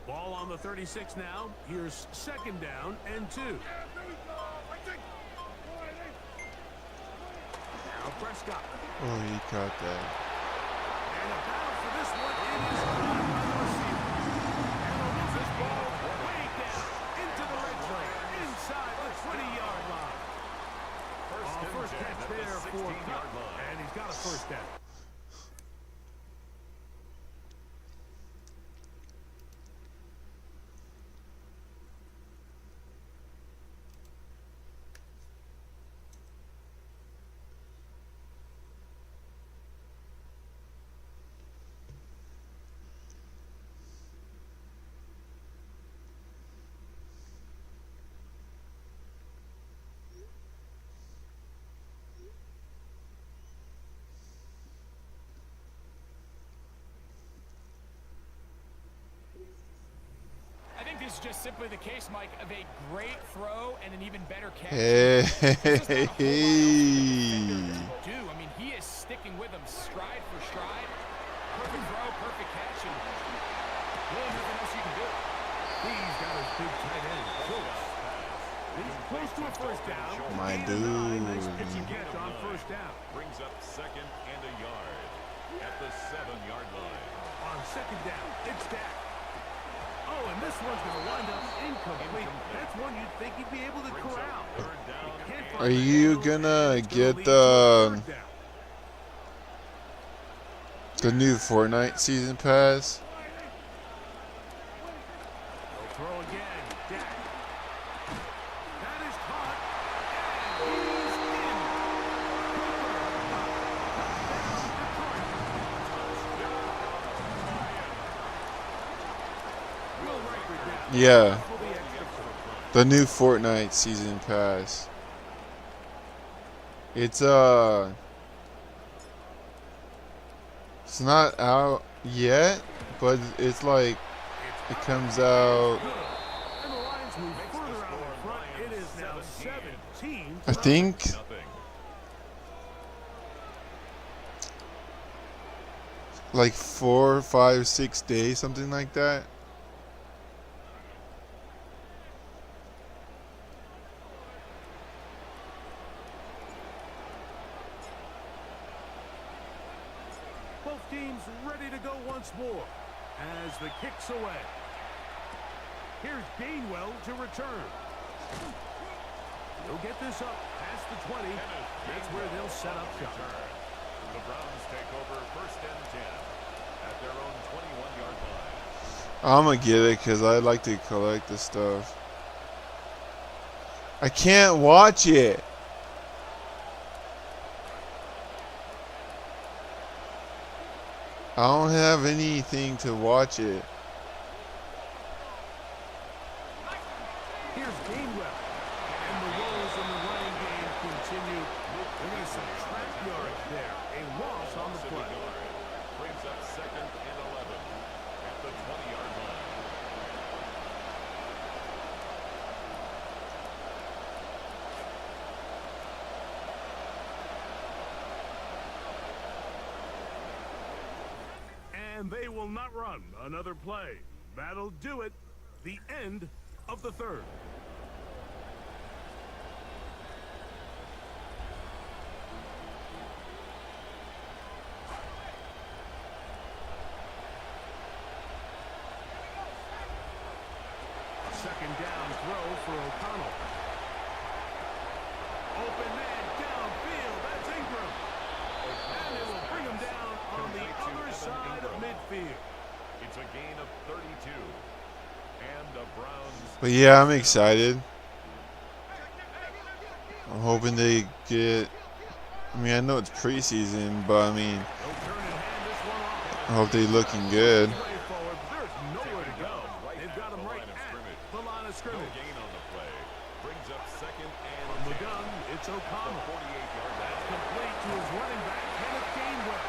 Ball on the 36 now. Here's second down and 2. Now Prescott. Oh, he caught that. And a battle for this one. It is caught by the receiver. And he'll move this ball way down into the red zone, inside the 20-yard line. First and 10 catch at the there for 16-yard Cup, line. and he's got a first down. I think this is just simply the case, Mike, of a great throw and an even better catch. Hey. Do. I mean, he is sticking with him stride for stride. Perfect throw, perfect catch, and really nothing else you can do. He's got his big tight end close. He's close to a first down. My Gain of 9. Nice dude. pitching catch on first down. Brings up second and a yard at the 7-yard line. On second down, it's Dak. Oh, and this one's going to wind up incomplete. That's one you'd think he'd be able to Brings corral. up third down. He can't Are find the you end zone. gonna It's get lead to a third down. the new Fortnite season pass? He'll throw again. Dak. That is caught. And he's in. Will Riker down. Yeah, For the extra point. the new Fortnite season pass. It's not out yet, but it's like it comes out. And the Lions move further out in front. It is now 17. I think Nothing. like 4, 5, 6 days, something like that. Both teams ready to go once more as the kick's away. Here's Gainwell to return. He'll get this up past the 20. That's where they'll set up shop. The Browns take over first and 10 at their own 21-yard line. I'm gonna get it because I like to collect the stuff. I can't watch it. I don't have anything to watch it. Here's Gainwell. And the woes in the running game continue. They're going to subtract yards there. A loss on the play. Brings up second and 11 at the 20-yard line. And they will not run another play. That'll do it. The end of the third. Second second down throw for O'Connell. Open man downfield. That's Ingram. And it will bring him down on the other side of midfield. It's a gain of 32. And the Browns. But yeah, I'm excited. I'm hoping they get. I mean, I know it's preseason, but I mean, I hope they're looking good. There's nowhere to go. They've got him right at the line of No scrimmage. gain on the play. Brings up second and From the 10. gun, it's The O'Connell. 48-yard line. Complete to his running back, Kenneth Gainwell.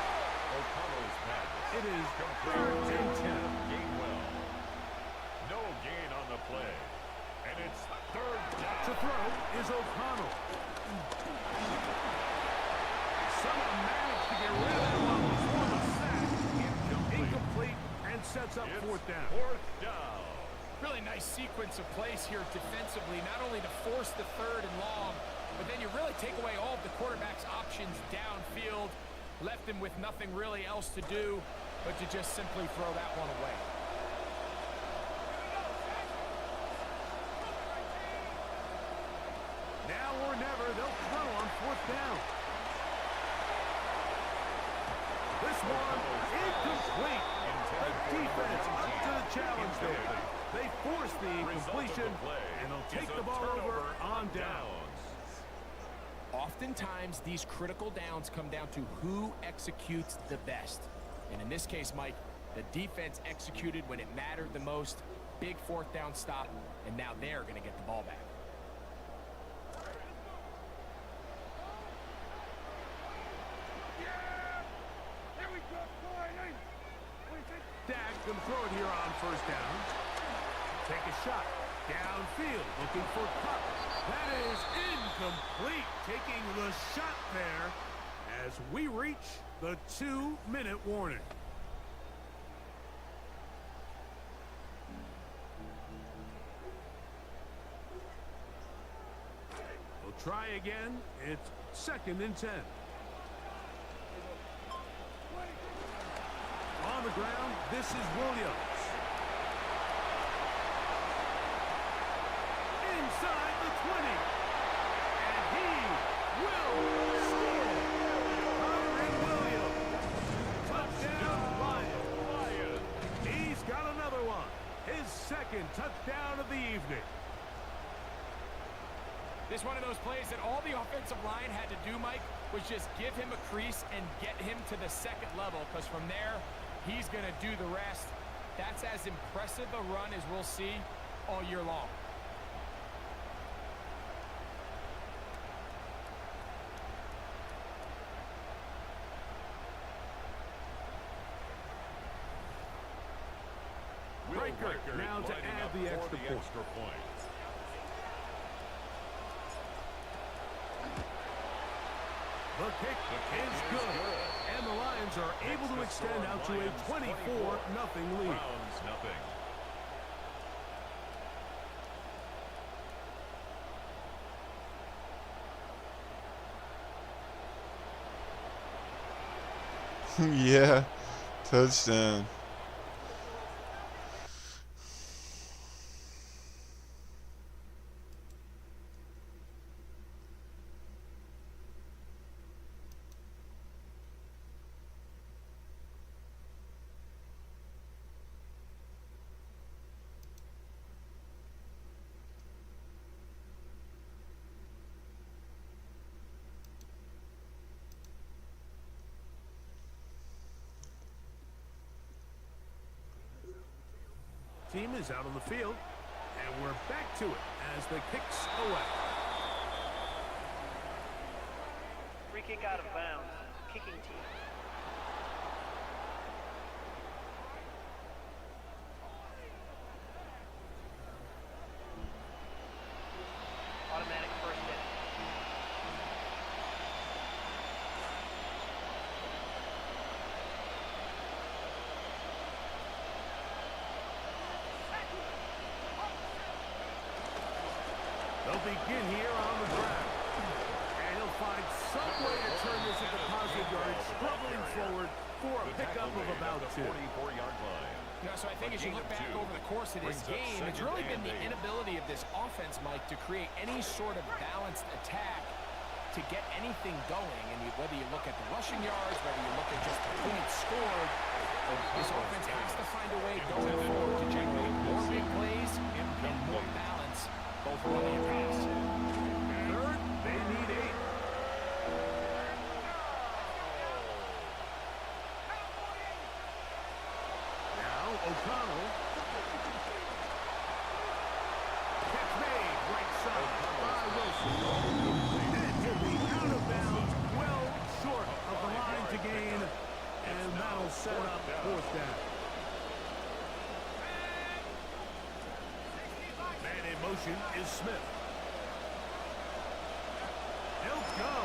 O'Connell's pass. It is Complete 3rd and 10. Gainwell. No gain on the play. And it's third down. To throw is O'Connell. Somehow managed to get rid of that one before the sack. Incomplete and sets up It's 4th down. fourth down. Really nice sequence of plays here defensively, not only to force the 3rd and long, but then you really take away all of the quarterback's options downfield, left him with nothing really else to do but to just simply throw that one away. Now or never, they'll throw on 4th down. This one incomplete. The defense up to the challenge there. They force the incompletion, and they'll take the ball over on downs. Oftentimes, these critical downs come down to who executes the best. And in this case, Mike, the defense executed when it mattered the most. Big 4th down stop, and now they're going to get the ball back. Dak can throw it here on 1st down. Take a shot. Downfield, looking for Kupp. That is incomplete. Taking the shot there as we reach the 2-minute warning. We'll try again. It's 2nd and 10. On the ground, this is Williams. Inside the 20. And he will score. Kyren Williams. Touchdown, Lions. He's got another one. His 2nd touchdown of the evening. This one of those plays that all the offensive line had to do, Mike, was just give him a crease and get him to the 2nd level, because from there, he's going to do the rest. That's as impressive a run as we'll see all year long. Riker now to add the extra point. The kick is good. And the Lions are able to extend out to a 24-0 lead. Browns nothing. Yeah, touchdown. Team is out on the field, and we're back to it as the kick's away. Free kick out of bounds. Kicking team. Automatic 1st down. They'll begin here on the ground. And he'll find some way to turn this into positive yardage, struggling forward for a pickup of about 2. 44-yard line. You know, so I think as you look back over the course of this game, it's really been the inability of this offense, Mike, to create any sort of balanced attack to get anything going. And whether you look at the rushing yards, whether you look at just the points scored, this offense has to find a way going forward to generate more big plays and more balance, both running and pass. Third, they need 8. Now O'Connell. Catch made, right side by Wilson. It will be out of bounds, well short of the line to gain, and that'll set up 4th down. Man in motion is Smith. He'll go.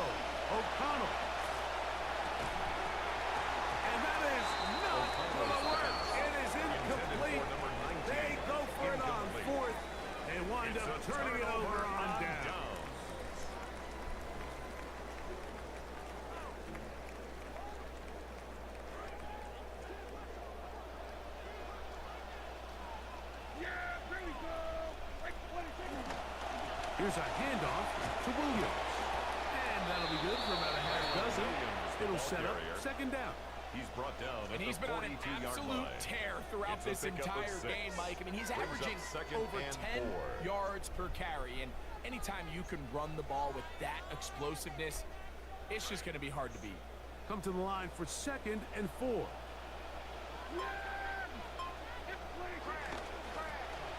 O'Connell. And that is not going to work. It is incomplete. They go for it on 4th. They wind up turning it over on down. Here's a handoff to Williams. And that'll be good for about a half dozen. It'll set up 2nd down. He's brought down And at he's the been on an 42-yard absolute line. tear throughout It's a this pickup of entire 6. game, Mike. I mean, he's Brings up averaging 2nd over and 10 4. yards per carry. And anytime you can run the ball with that explosiveness, it's just going to be hard to beat. Come to the line for 2nd and 4.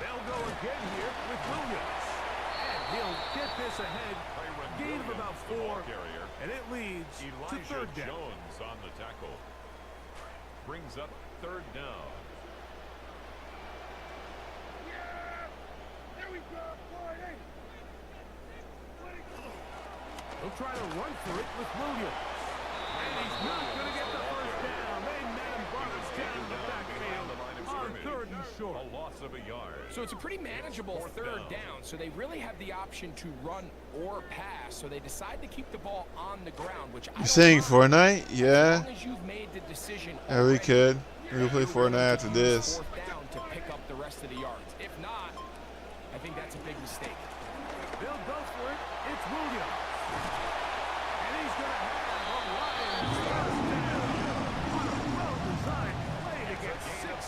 They'll go again here with Williams. And he'll get this ahead. Gain of about 4. And it leads to 3rd down. Jones on the tackle. Brings up 3rd down. He'll try to run for it with Williams. And he's not going to get the 1st down. They met him, brought us down the backfield on 3rd and short. A loss of a yard. So it's a pretty manageable 3rd down. So they really have the option to run or pass. So they decide to keep the ball on the ground, which I You're saying Fortnite? Yeah. As long as you've made the decision Yeah, we already, could. We'll play you're willing Fortnite to after use this. 4th down to pick up the rest of the yards. If not, I think that's a big mistake. They'll go for it. It's Williams. And he's going to have a Lions 1st down. What a well-designed play to get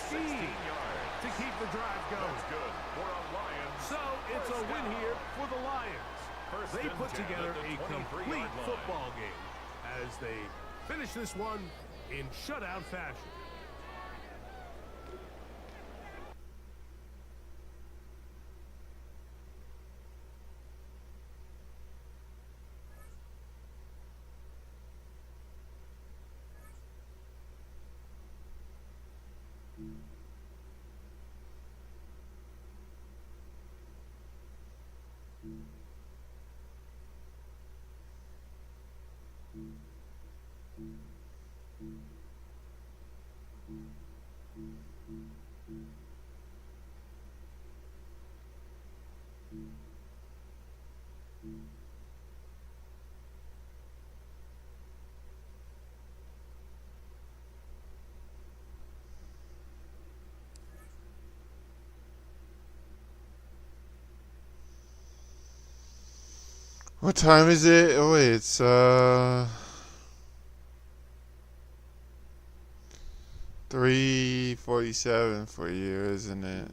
16 to keep the drive going. That's good for a Lions. So it's a win here for the Lions. They put together a complete football game as they finish this one in shutout fashion. What time is it? Oh wait, it's 3:47 for you, isn't it?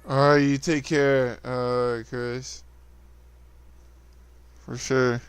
Alright, you take care, Chris. For sure.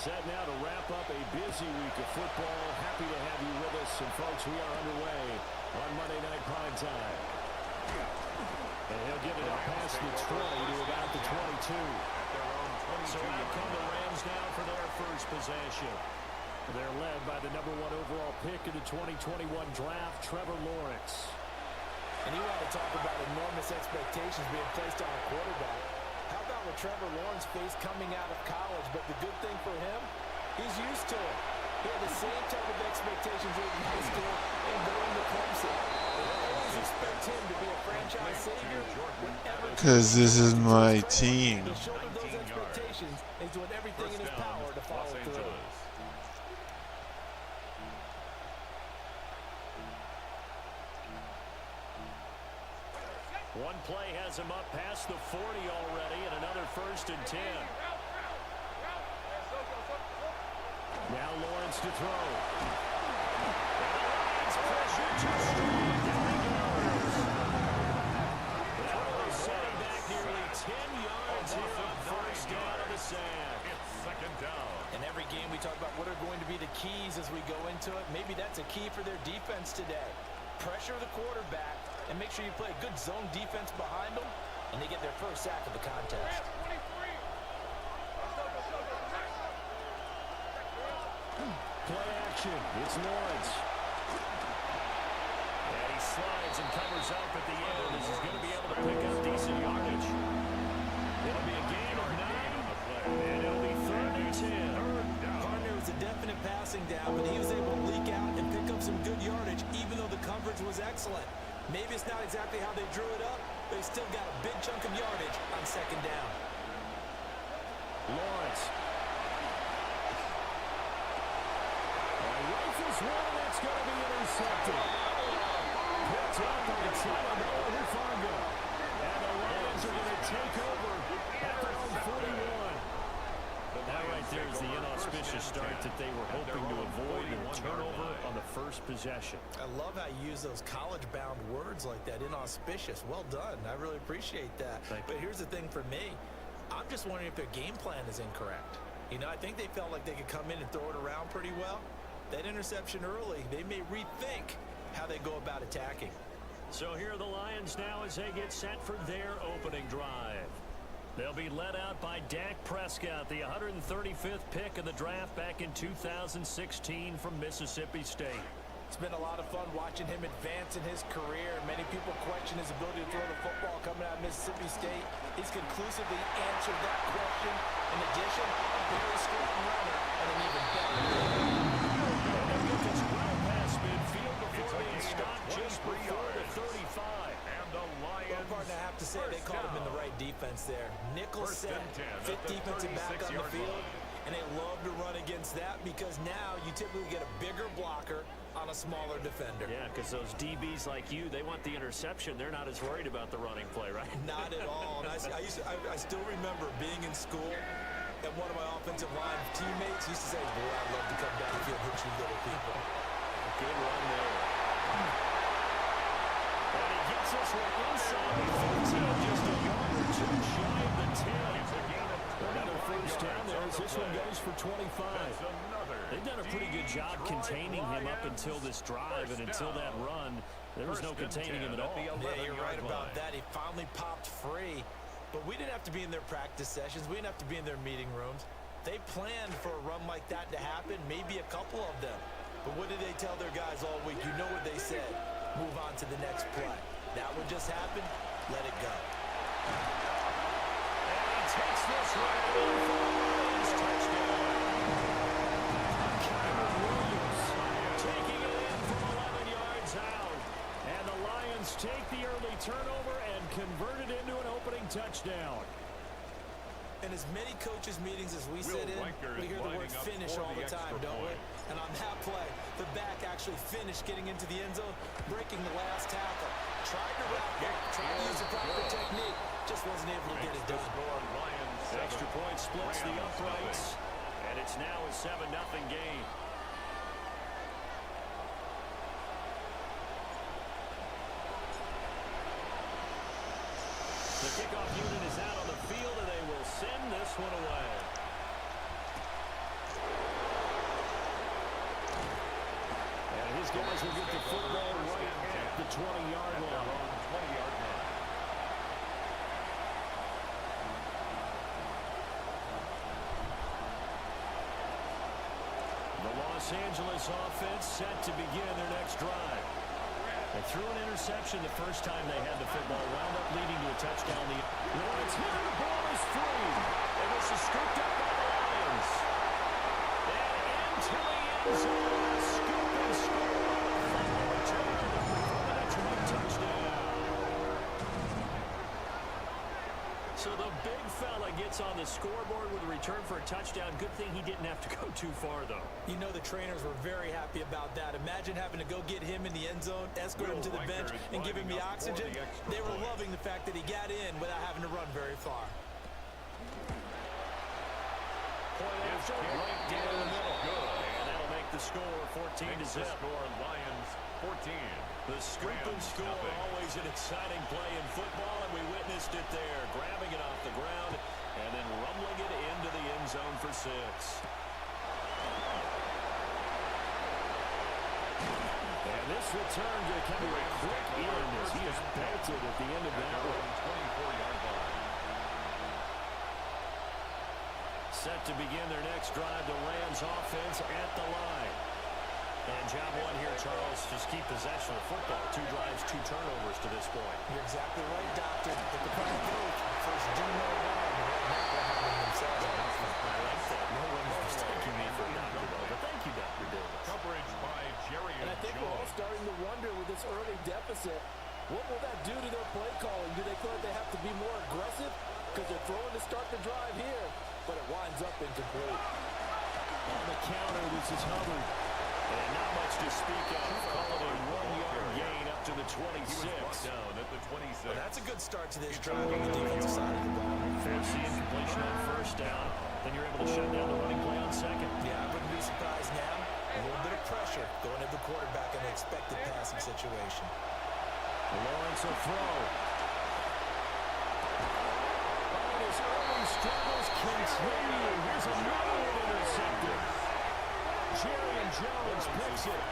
set now to wrap up a busy week of football. Happy to have you with us. And, folks, we are underway on Monday Night Primetime. And he'll get it up past the 20 to about the 22. So out come the Rams now for their first possession. They're led by the #1 overall pick in the 2021 draft, Trevor Lawrence. And you want to talk about enormous expectations being placed on a quarterback. How about what Trevor Lawrence faced coming out of college? But the good thing for him, he's used to it. He had the same type of expectations in high school and going to Clemson. They always expect him to be a franchise savior. Because this is my team. To shoulder those expectations and doing everything in his power to follow through. One play has him up past the 40 already, and another 1st and 10. Now Lawrence to throw. It's pressure too strong. Down he goes. That will set him back nearly 10 yards here on 1st down of the sand. It's 2nd down. In every game we talk about what are going to be the keys as we go into it. Maybe that's a key for their defense today. Pressure the quarterback and make sure you play a good zone defense behind them, and they get their first sack of the contest. Play action. It's Lawrence. And he slides and covers up at the end as he's going to be able to pick up decent yardage. It'll be a gain of 9, and it'll be 3rd and 10. Partner was a definite passing down, but he was able to leak out and pick up some good yardage, even though the coverage was excellent. Maybe it's not exactly how they drew it up, but he still got a big chunk of yardage on 2nd down. Lawrence. Rifles one, that's going to be intercepted. Picked up by the Tagovailoa Hufanga. And the Lions are going to take over at their own 41. But now right there is the inauspicious start that they were hoping to avoid, and a turnover on the first possession. I love how you use those college-bound words like that, inauspicious. Well done. I really appreciate that. But here's the thing for me. I'm just wondering if their game plan is incorrect. You know, I think they felt like they could come in and throw it around pretty well. That interception early, they may rethink how they go about attacking. So here are the Lions now as they get set for their opening drive. They'll be led out by Dak Prescott, the 135th pick of the draft back in 2016 from Mississippi State. It's been a lot of fun watching him advance in his career. Many people question his ability to throw the football coming out of Mississippi State. He's conclusively answered that question. In addition, a very strong runner and an even better gets well past midfield before being stopped just before the 35. And the Lions. Well, partner, I have to say they called him in the right defense there. Nickel set, fit defensive back on the field, and they love to run against that because now you typically get a bigger blocker on a smaller defender. Yeah, because those DBs like you, they want the interception. They're not as worried about the running play, right? Not at all. And I still remember being in school, and one of my offensive line teammates used to say, boy, I'd love to come downfield and hit you little people. Good run there. And he gets this one inside the 15, just a yard or two shy of the 10. Another 1st down there as this one goes for 25. They've done a pretty good job containing him up until this drive, and until that run, there was no containing him at all. Yeah, you're right about that. He finally popped free. But we didn't have to be in their practice sessions. We didn't have to be in their meeting rooms. They planned for a run like that to happen, maybe a couple of them. But what did they tell their guys all week? You know what they said. Move on to the next play. That one just happened. Let it go. And he takes this right away for a Lions touchdown. Kyron Williams taking it in from 11 yards out. And the Lions take the early turnover and convert it into an opening touchdown. In as many coaches' meetings as we sit in, we hear the word finish all the time, don't we? And on that play, the back actually finished getting into the end zone, breaking the last tackle. Tried to wrap it, tried to use the proper technique, just wasn't able to get it done. Extra point splits the uprights, and it's now a 7-0 game. The kickoff unit is out on the field, and they will send this one away. these guys will get the football right at the 20-yard line. 20-yard line. The Los Angeles offense set to begin their next drive. They threw an interception the first time they had the football, wound up leading to a touchdown. Lawrence here, the ball is free. And this is scooped up by the Lions. And into the end zone, scoop and score. Return for the Detroit touchdown. So the big fella gets on the scoreboard with a return for a touchdown. Good thing he didn't have to go too far, though. You know the trainers were very happy about that. Imagine having to go get him in the end zone, escort him to the bench, and give him the oxygen. They were loving the fact that he got in without having to run very far. Point after right down the middle. Good. And that'll make the score 14 to zip. Score Lions 14. The scoop and score, always an exciting play in football, and we witnessed it there. Grabbing it off the ground and then rumbling it into the end zone for 6. And this return to come to a quick end as he is belted at the end of that one. 24-yard line. Set to begin their next drive, the Rams offense at the line. And job one here, Charles, just keep possession of football. 2 drives, 2 turnovers to this point. You're exactly right, Doctor. But the prime coach first do no harm. Right now they're having themselves on offense. I like that. No one was taking me for a doctor, though. But thank you, Dr. Davis. Coverage by Jerry And I think we're all Jones. starting to wonder with this early deficit, what will that do to their play calling? Do they feel like they have to be more aggressive? Because they're throwing to start the drive here, but it winds up incomplete. On the counter, this is Hubbard. And not much to speak of. Call it a 1-yard gain up to the 26. Down at the 26. Well, that's a good start to this drive on the defensive side of the ball. Fancy incompletion on first down. Then you're able to shut down the running play on second. Yeah, I wouldn't be surprised now. A little bit of pressure going at the quarterback in an expected passing situation. Lawrence will throw. Oh, his early struggles continue. Here's another one intercepted. Jerry Jones picks it.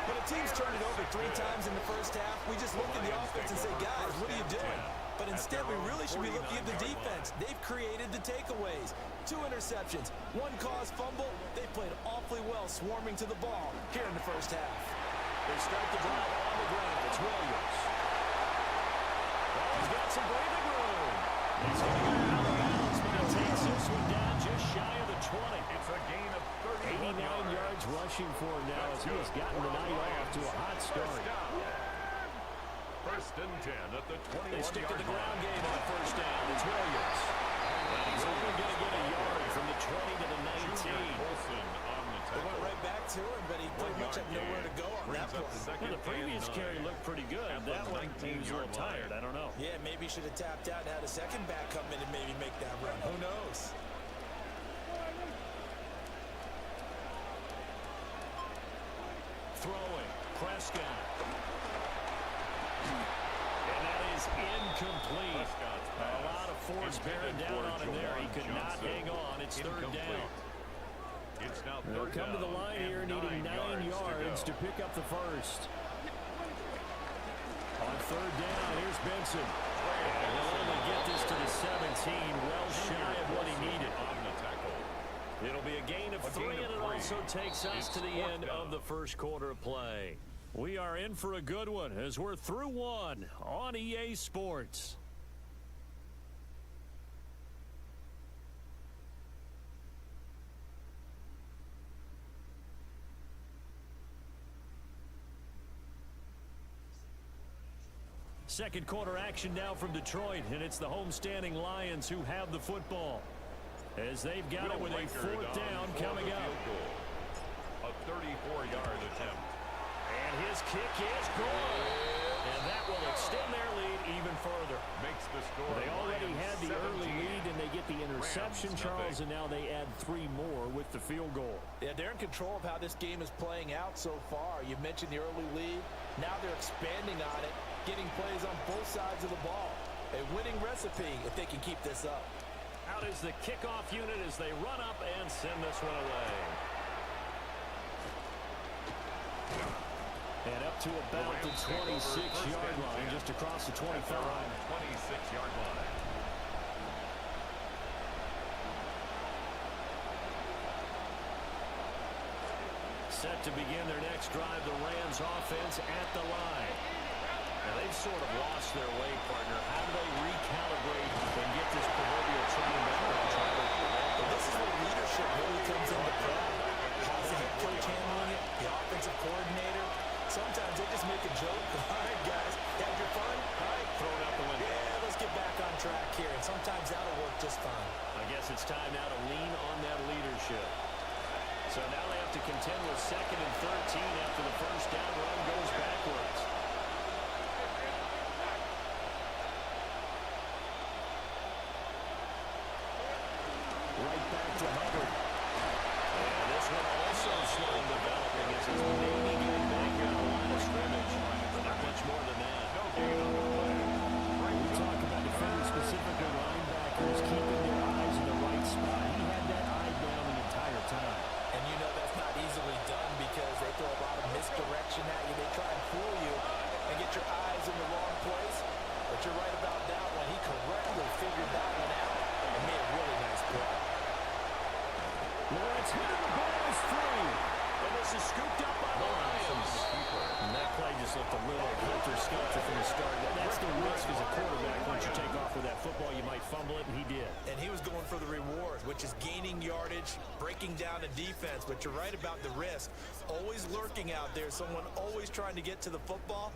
When a team's turned it over 3 times in the first half, we just look at the offense and say, guys, what are you doing? But instead, we really should be looking at the defense. They've created the takeaways. 2 interceptions, 1 caused fumble. They played awfully well swarming to the ball here in the first half. They start the drive on the ground. It's Williams. Oh, he's got some breathing room. He's going to get out of bounds, but he takes this one down just shy of the 20. It's a gain of 89 yards rushing for him now as he has gotten the night off to a hot start. First and 10 at the 21-yard line. They stick to the ground game on first down. It's Williams. And he's only going to get a yard from the 20 to the 19. Olsen on the They tackle. went right back to him, but he pretty much had nowhere to go on that play. Well, the previous carry looked pretty good. That one, he was a little tired. I don't know. Yeah, maybe he should have tapped out and had a second back come in and maybe make that run. Who knows? Throwing. Prescott. And that is incomplete. A lot of force bearing down on him there. He could not hang on. It's third down. It's now They'll third come to the down line and here needing 9 yards to go. pick up the first. On third down, here's Benson. And he'll only get this to the 17, well shy of what he needed. On the tackle. It'll be a gain of 3, and it also takes us to the end of the first quarter of play. We are in for a good one as we're through 1 on EA Sports. Second quarter action now from Detroit, and it's the homestanding Lions who have the football. As they've got it with a 4th down coming up. A 34-yard attempt. And his kick is good. And that will extend their lead even further. Makes the score. They already had the 17. early lead, and they get the interception, Rams, Charles, nothing. and now they add 3 more with the field goal. Yeah, they're in control of how this game is playing out so far. You mentioned the early lead. Now they're expanding on it, getting plays on both sides of the ball. A winning recipe if they can keep this up. Out is the kickoff unit as they run up and send this one away. to about the 26-yard line, just across the 25. 26-yard line. Set to begin their next drive, the Rams offense at the line. Now they've sort of lost their way, partner. How do they recalibrate and get this proverbial train back on track? Well, this is where leadership really comes into play. How's the head coach handling it? The offensive coordinator? Sometimes they just make a joke. All right, guys, had your fun? All right, throw it out the window. Yeah, let's get back on track here. And sometimes that'll work just fine. I guess it's time now to lean on that leadership. So now they have to contend with 2nd and 13 after the first down run goes backwards. Right back to Hubbard. And this one also slow developing as he's maybe getting back on the line of scrimmage. But not much more than that. No gain on the play. We talk about defenders, specifically linebackers, keeping their eyes in the right spot. He had that eye down the entire time. And you know that's not easily done because they throw a lot of misdirection at you. They try and fool you and get your eyes in the wrong place. But you're right about that one. He correctly figured that one out and made a really nice play. Lawrence hitting the ball is free. And this is scooped up by the Lions. And that play just looked a little helter-skelter from the start. That's the risk as a quarterback. Once you take off with that football, you might fumble it, and he did. And he was going for the reward, which is gaining yardage, breaking down a defense. But you're right about the risk. Always lurking out there, someone always trying to get to the football.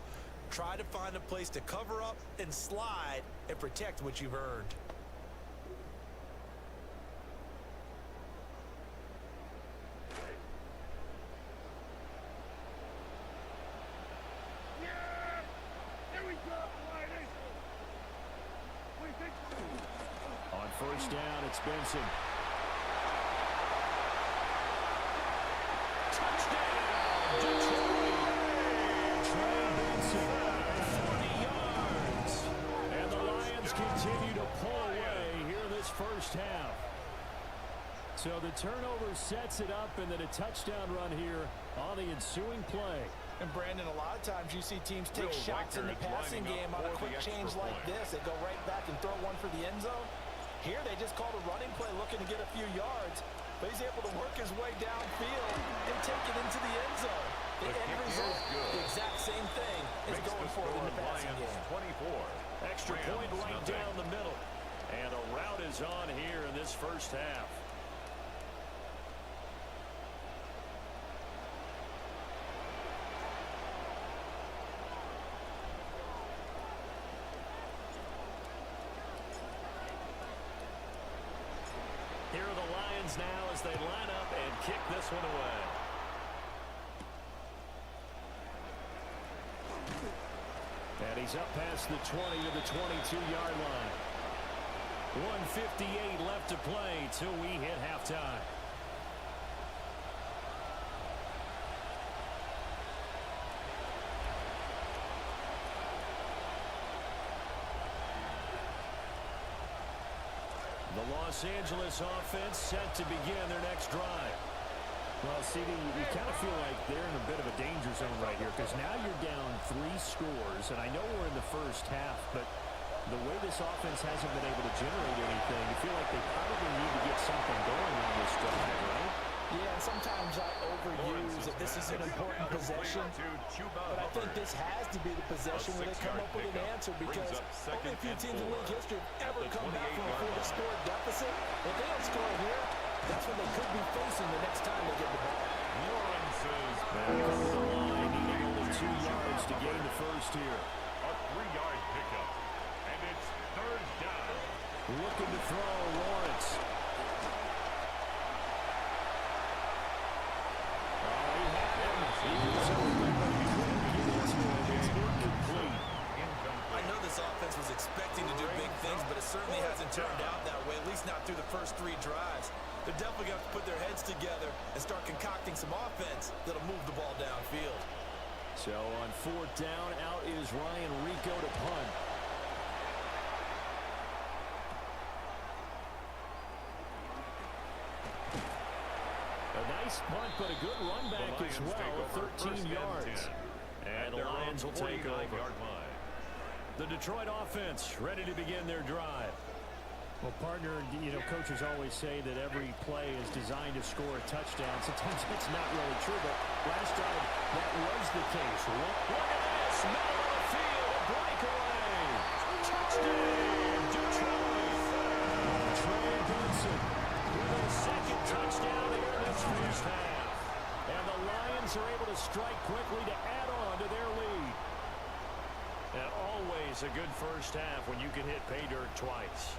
Try to find a place to cover up and slide and protect what you've earned. On first down, it's Benson. Touchdown, Detroit! Trey Benson, 40 yards. And the Lions continue to pull away here this first half. So the turnover sets it up, and then a touchdown run here on the ensuing play. And Brandon, a lot of times you see teams take shots in the passing game on a quick change like this. They go right back and throw one for the end zone. Here they just called a running play looking to get a few yards. But he's able to work his way downfield and take it into the end zone. The end result, the exact same thing is going for it in the passing game. 24. Extra point right down the middle. And a route is on here in this first half. Here are the Lions now as they line up and kick this one away. And he's up past the 20 to the 22-yard line. 1:58 left to play till we hit halftime. The Los Angeles offense set to begin their next drive. Well, CD, you kind of feel like they're in a bit of a danger zone right here because now you're down 3 scores, and I know we're in the first half, but the way this offense hasn't been able to generate anything, you feel like they probably need to get something going on this drive, right? Yeah, and sometimes I overuse that this is an important possession, but I think this has to be the possession where they come up with an answer because only a few teams in league history have ever come back from a 4-score deficit. If they don't score here, that's what they could be facing the next time they get the ball. Lawrence is back over the line, needing only 2 yards to gain the first here. A 3-yard pickup, and it's 3rd down. Looking to throw, Lawrence. I know this offense was expecting to do big things, but it certainly hasn't turned out that way, at least not through the first 3 drives. They're definitely going to have to put their heads together and start concocting some offense that'll move the ball downfield. So on 4th down, out is Ryan Rico to punt. A nice punt, but a good run back as well, 13 yards. And the Lions will take over. The Detroit offense ready to begin their drive. Well, partner, you know, coaches always say that every play is designed to score a touchdown. Sometimes that's not really true, but last time that was the case. Look at this. Middle of the field, a breakaway. Touchdown, Detroit. Trey Benson with a second touchdown here in this first half. And the Lions are able to strike quickly to add on to their lead. And always a good first half when you can hit pay dirt twice.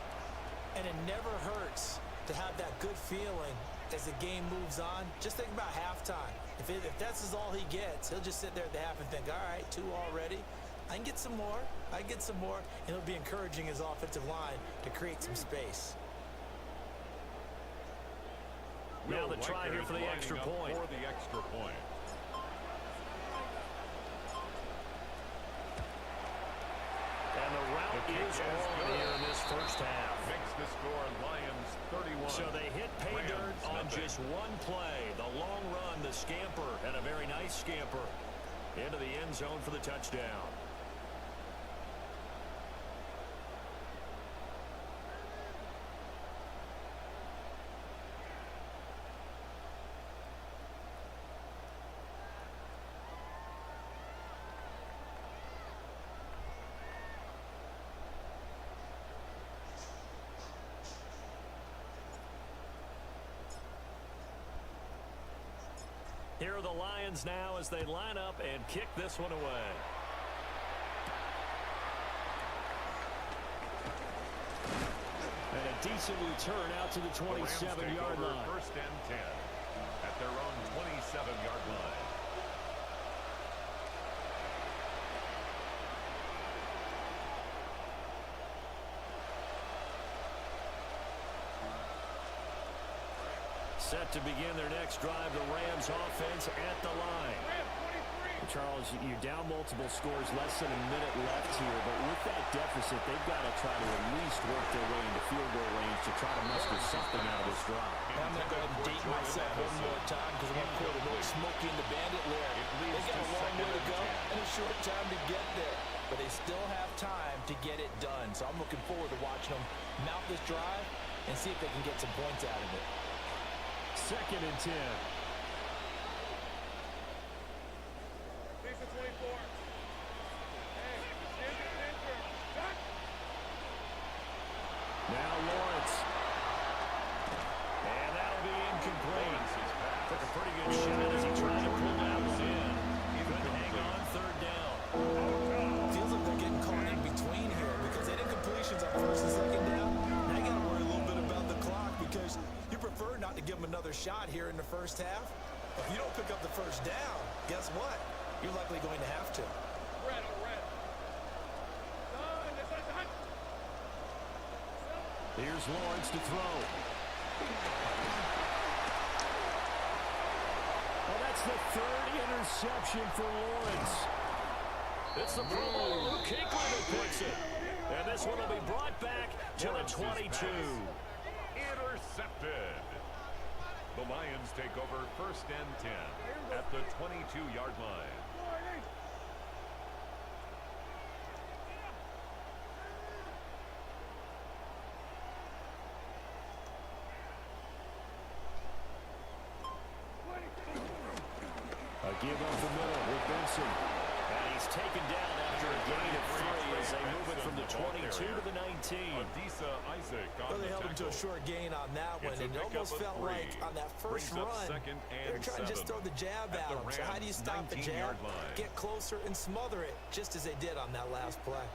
And it never hurts to have that good feeling as the game moves on. Just think about halftime. If that's all he gets, he'll just sit there at the half and think, all right, 2 already. I can get some more. I can get some more. And he'll be encouraging his offensive line to create some space. Now the try here for the extra point. And the route is on here in this first half. Makes the score Lions 31. So they hit pay dirt on just one play. The long run, the scamper, and a very nice scamper into the end zone for the touchdown. Here are the Lions now as they line up and kick this one away. And a decent return out to the 27-yard line. First and 10 at their own 27-yard line. Set to begin their next drive, the Rams offense at the line. Charles, you're down multiple scores, less than a minute left here, but with that deficit, they've got to try to at least work their way into field goal range to try to muster something out of this drive. I'm going to go ahead and date myself one more time because I'm going to quote a little Smokey and the Bandit lyric. They got a long way to go and a short time to get there, but they still have time to get it done. So I'm looking forward to watching them mount this drive and see if they can get some points out of it. 2nd and 10. Now Lawrence. And that'll be incomplete. Took a pretty good shot as he tried to pull that one in. He couldn't hang on 3rd down. Feels like they're getting caught in between here because they did completions on 1st and 2nd down. Now you got to worry a little bit about the clock because you prefer not to give them another shot here in the first half. If you don't pick up the 1st down, guess what? You're likely going to have to. Here's Lawrence to throw. Oh, that's the 3rd interception for Lawrence. It's the Pro Bowler Luke Kuechly that picks it. And this one will be brought back to the 22. Intercepted. The Lions take over 1st and 10 at the 22-yard line. A give up the middle with Benson. And he's taken down after a gain of 3 as they move it from the 22 to the 19. Adisa Isaac on Well, they held him to a short gain on that one, and it almost felt like on that first run, they're trying to just throw the jab at him. So how do you stop the jab? Get closer and smother it, just as they did on that last play.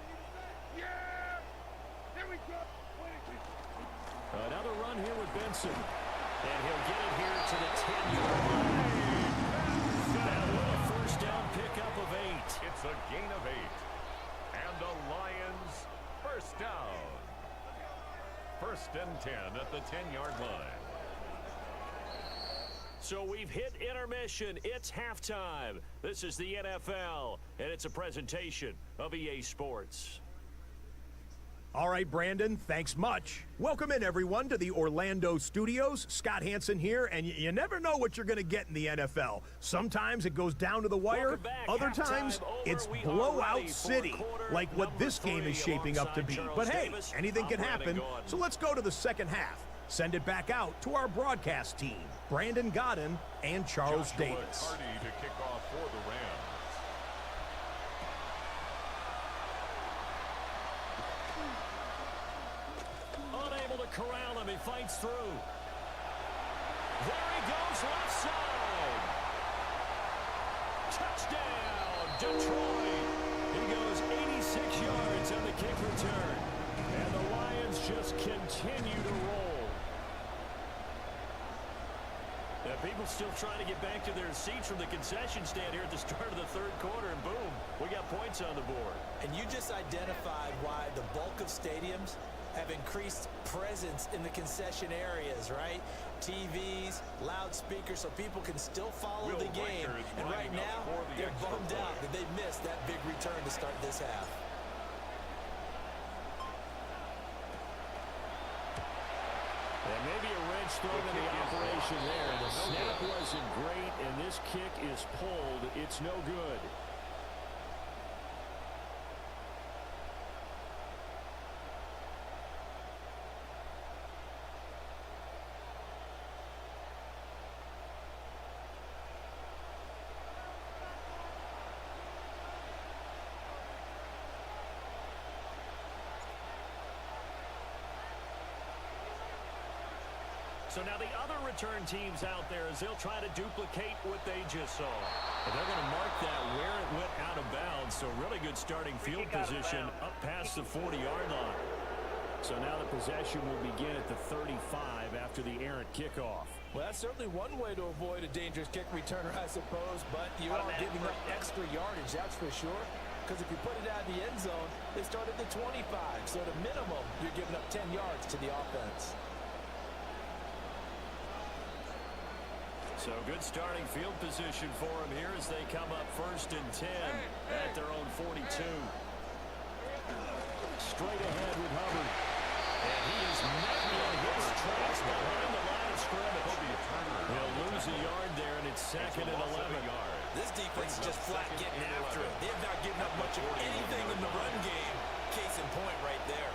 Another run here with Benson. And he'll get it here to the 10-yard line. That will a first down pickup of 8. It's a gain of 8. And the Lions first down. 1st and 10 at the 10-yard line. So we've hit intermission. It's halftime. This is the NFL, and it's a presentation of EA Sports. All right, Brandon, thanks much. Welcome in, everyone, to the Orlando studios. Scott Hansen here, and you never know what you're going to get in the NFL. Sometimes it goes down to the wire. Other times, it's blowout city, like what this game is shaping up to be. But hey, anything can happen, so let's go to the second half. Send it back out to our broadcast team, Brandon Godden and Charles Davis. Hardy to kick off for the Rams. Unable to corral him. He fights through. There he goes, left side. Touchdown, Detroit. He goes 86 yards on the kick return. And the Lions just continue to roll. Now, people still trying to get back to their seats from the concession stand here at the start of the third quarter, and boom, we got points on the board. And you just identified why the bulk of stadiums have increased presence in the concession areas, right? TVs, loudspeakers, so people can still follow the game. And right now, they're bummed out that they missed that big return to start this half. And maybe a wrench thrown in the operation there. The snap wasn't great, and this kick is pulled. It's no good. So now the other return teams out there, as they'll try to duplicate what they just saw. And they're going to mark that where it went out of bounds. So really good starting field position up past the 40-yard line. So now the possession will begin at the 35 after the errant kickoff. Well, that's certainly one way to avoid a dangerous kick returner, I suppose. But you are giving up extra yardage, that's for sure. Because if you put it out in the end zone, they start at the 25. So at a minimum, you're giving up 10 yards to the offense. So good starting field position for them here as they come up 1st and 10 at their own 42. Straight ahead with Hubbard. And he is met in his tracks behind the line of scrimmage. He'll lose a yard there, and it's 2nd and 11. This defense is just flat getting after it. They've not given up much of anything in the run game. Case in point right there.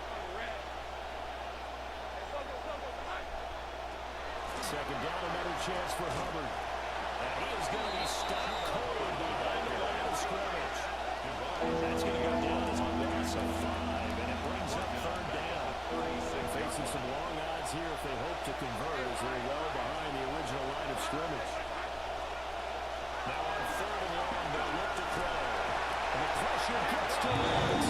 Second down, another chance for Hubbard. And he is going to be stopped cold behind the line of scrimmage. That's going to go down as a loss of 5, and it brings up 3rd down. Facing some long odds here if they hope to convert as they're well behind the original line of scrimmage. Now on 3rd and long, they'll look to throw. And the pressure gets to Lawrence.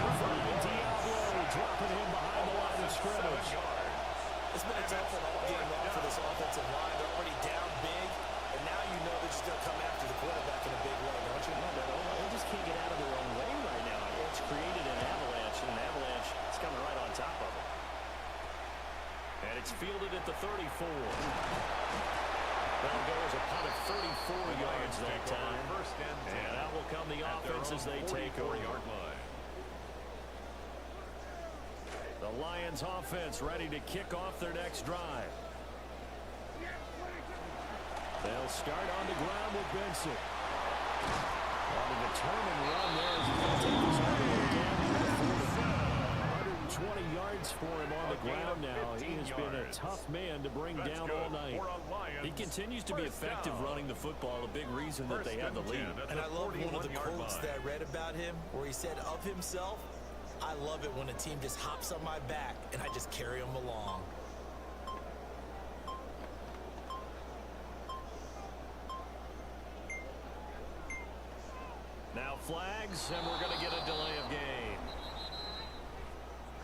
Divine Diablo dropping him behind the line of scrimmage. It's been a tough one all game long for this offensive line. They're already down big, and now you know they're just going to come after the quarterback in a big way, don't you? They just can't get out of their own way right now. It's created an avalanche, and an avalanche is coming right on top of it. And it's fielded at the 34. That'll go as a punt of 34 yards that time. And out will come the offense as they take over. The Lions offense ready to kick off their next drive. They'll start on the ground with Benson. On a determined run there as he's going to take this over again. 120 yards for him on the ground now. He has been a tough man to bring down all night. He continues to be effective running the football, a big reason that they have the lead. And I love one of the quotes that I read about him where he said of himself, I love it when a team just hops on my back and I just carry them along. Now flags, and we're going to get a delay of game.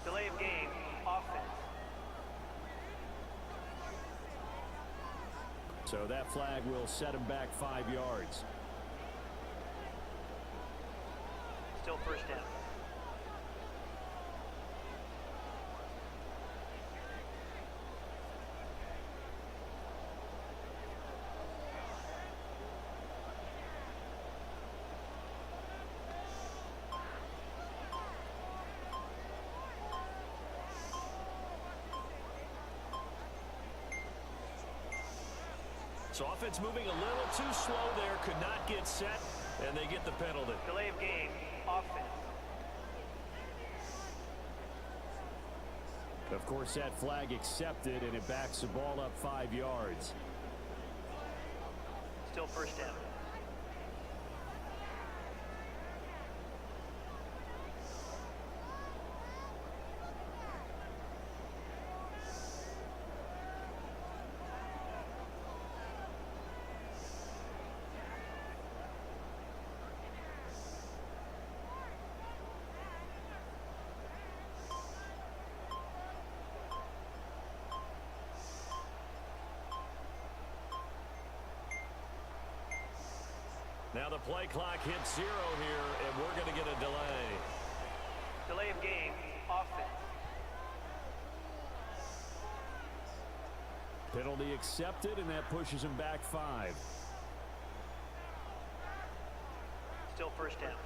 Delay of game, offense. So that flag will set him back 5 yards. Still first down. So offense moving a little too slow there, could not get set, and they get the penalty. Delay of game, offense. Of course, that flag accepted, and it backs the ball up 5 yards. Still first down. Now the play clock hits 0 here, and we're going to get a delay. Delay of game, offense. Penalty accepted, and that pushes him back 5. Still first down.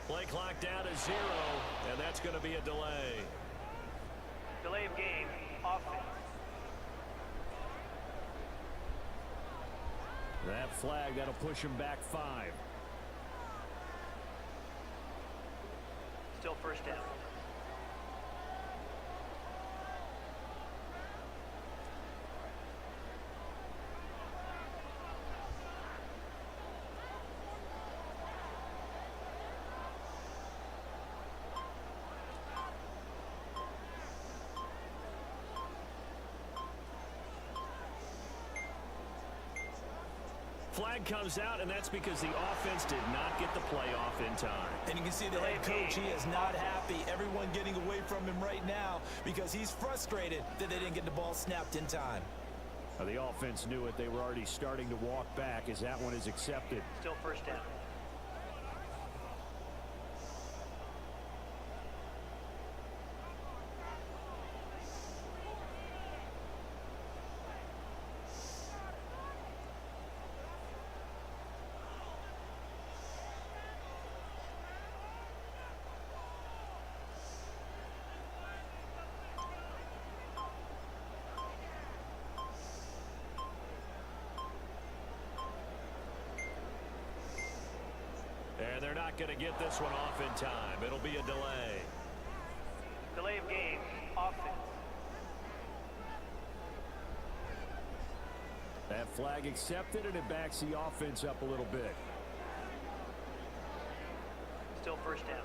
Play clock down to 0, and that's going to be a delay. Delay of game, offense. That flag, that'll push him back 5. Still first down. Flag comes out, and that's because the offense did not get the play off in time. And you can see the head coach, he is not happy. Everyone getting away from him right now because he's frustrated that they didn't get the ball snapped in time. The offense knew it. They were already starting to walk back as that one is accepted. Still first down. And they're not going to get this one off in time. It'll be a delay. Delay of game, offense. That flag accepted, and it backs the offense up a little bit. Still first down.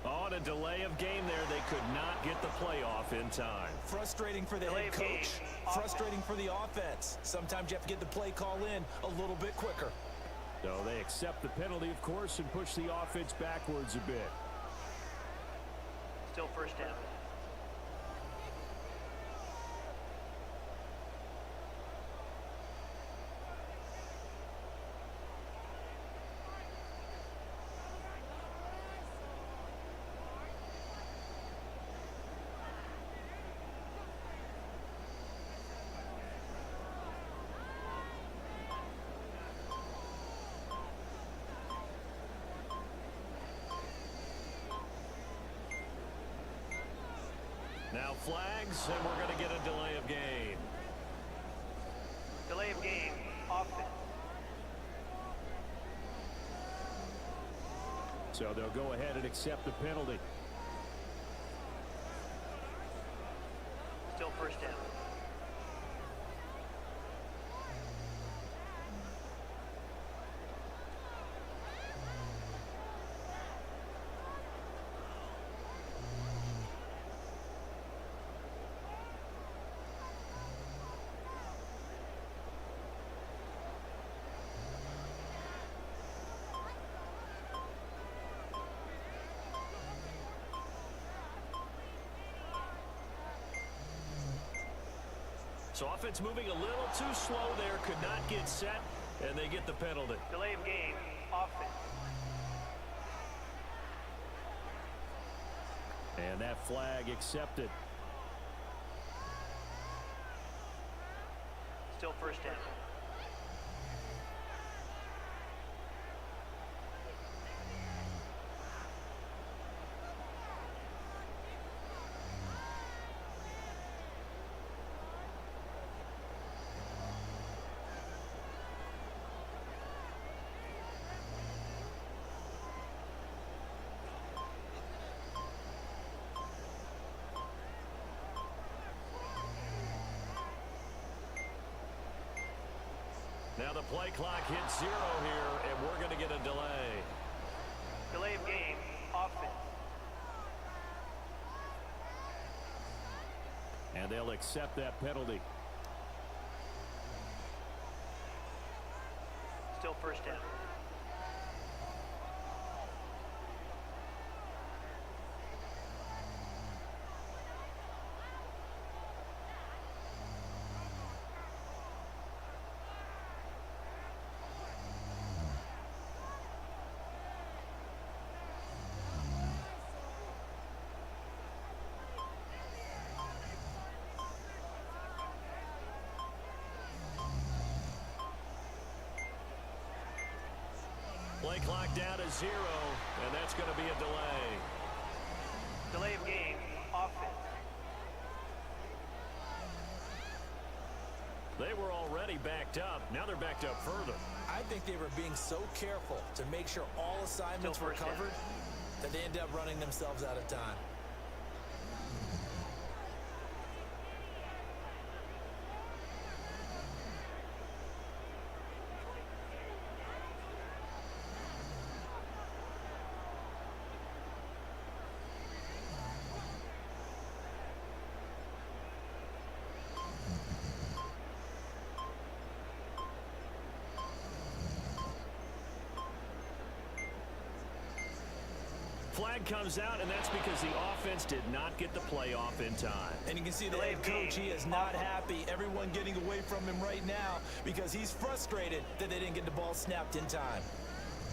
On a delay of game there, they could not get the play off in time. Frustrating for the head coach. Frustrating for the offense. Sometimes you have to get the play call in a little bit quicker. So they accept the penalty, of course, and push the offense backwards a bit. Still first down. Now flags, and we're going to get a delay of game. Delay of game, offense. So they'll go ahead and accept the penalty. Still first down. So offense moving a little too slow there, could not get set, and they get the penalty. Delay of game, offense. And that flag accepted. Still first down. Now the play clock hits 0 here, and we're going to get a delay. Delay of game, offense. And they'll accept that penalty. Still first down. Play clock down to 0, and that's going to be a delay. Delay of game, offense. They were already backed up. Now they're backed up further. I think they were being so careful to make sure all assignments were covered that they ended up running themselves out of time. Flag comes out, and that's because the offense did not get the play off in time. And you can see the head coach, he is not happy. Everyone getting away from him right now because he's frustrated that they didn't get the ball snapped in time.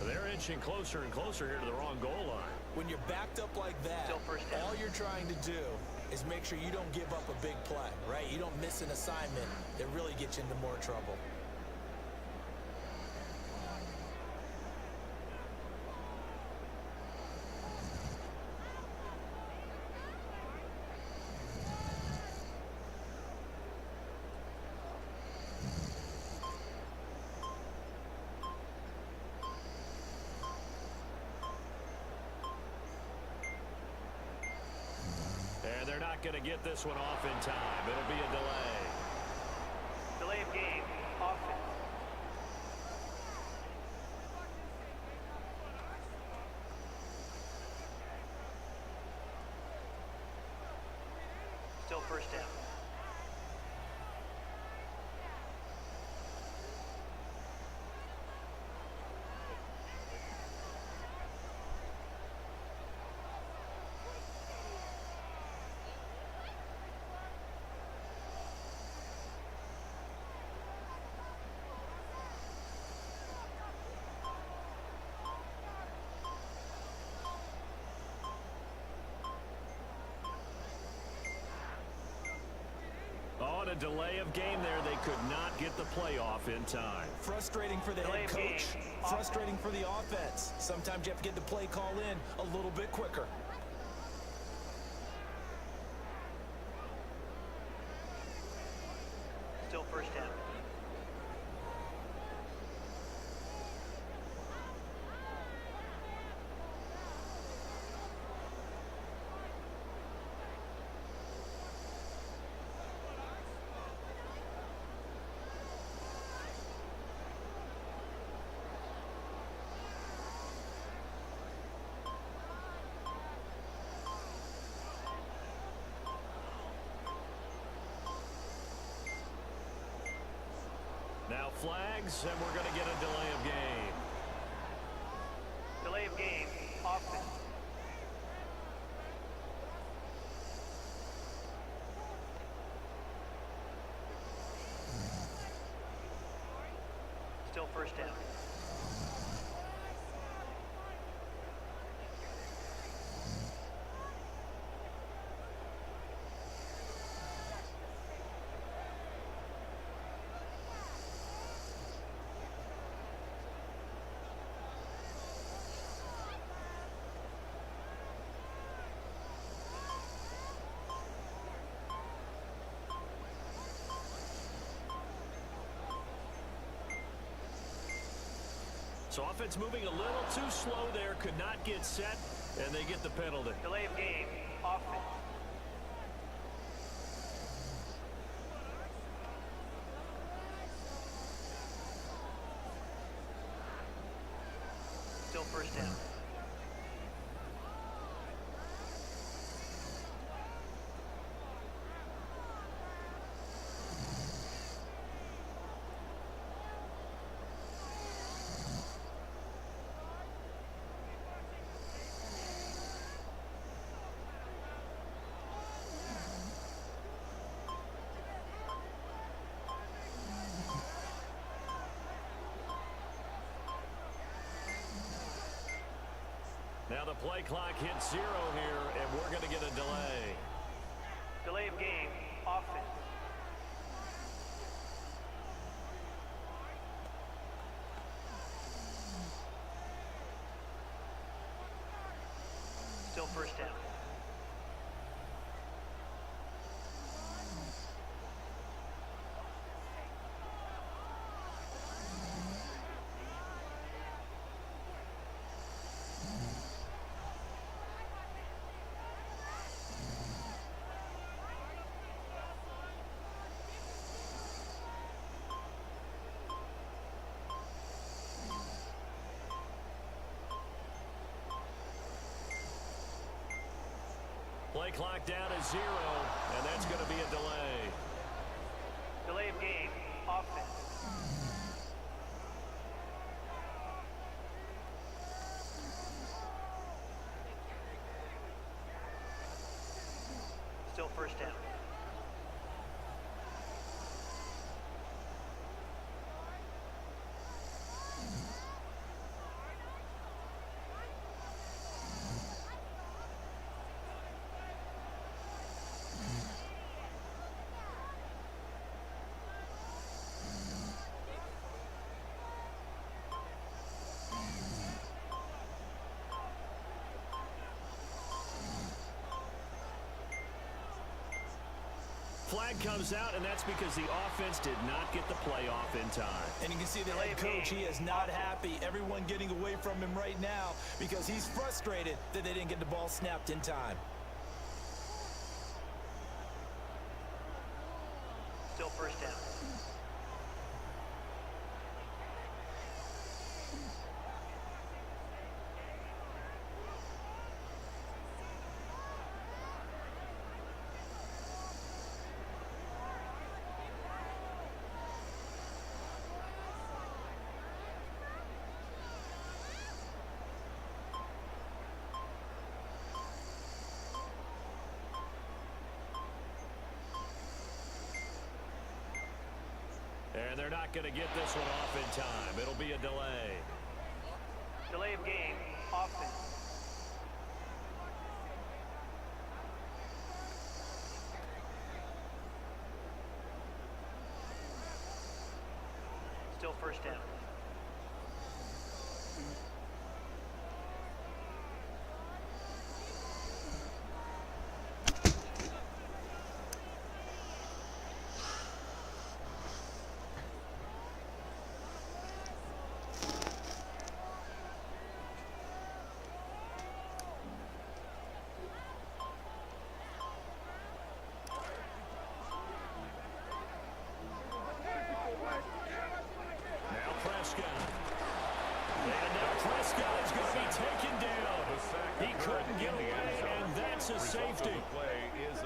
They're inching closer and closer here to the wrong goal line. When you're backed up like that, all you're trying to do is make sure you don't give up a big play, right? You don't miss an assignment that really gets you into more trouble. And they're not going to get this one off in time. It'll be a delay. Delay of game, offense. Still first down. On a delay of game there, they could not get the play off in time. Frustrating for the head coach, frustrating for the offense. Sometimes you have to get the play call in a little bit quicker. Still first down. Now flags, and we're going to get a delay of game. Delay of game, offense. first down. So offense moving a little too slow there, could not get set, and they get the penalty. Delay of game, offense. Still first down. Now the play clock hits 0 here, and we're going to get a delay. Delay of game, offense. Still first down. Play clock down to 0, and that's going to be a delay. Delay of game, offense. Still first down. Flag comes out, and that's because the offense did not get the play off in time. And you can see the head coach, he is not happy. Everyone getting away from him right now because he's frustrated that they didn't get the ball snapped in time. Still first down. And they're not going to get this one off in time. It'll be a delay. Delay of game, offense. Still first down.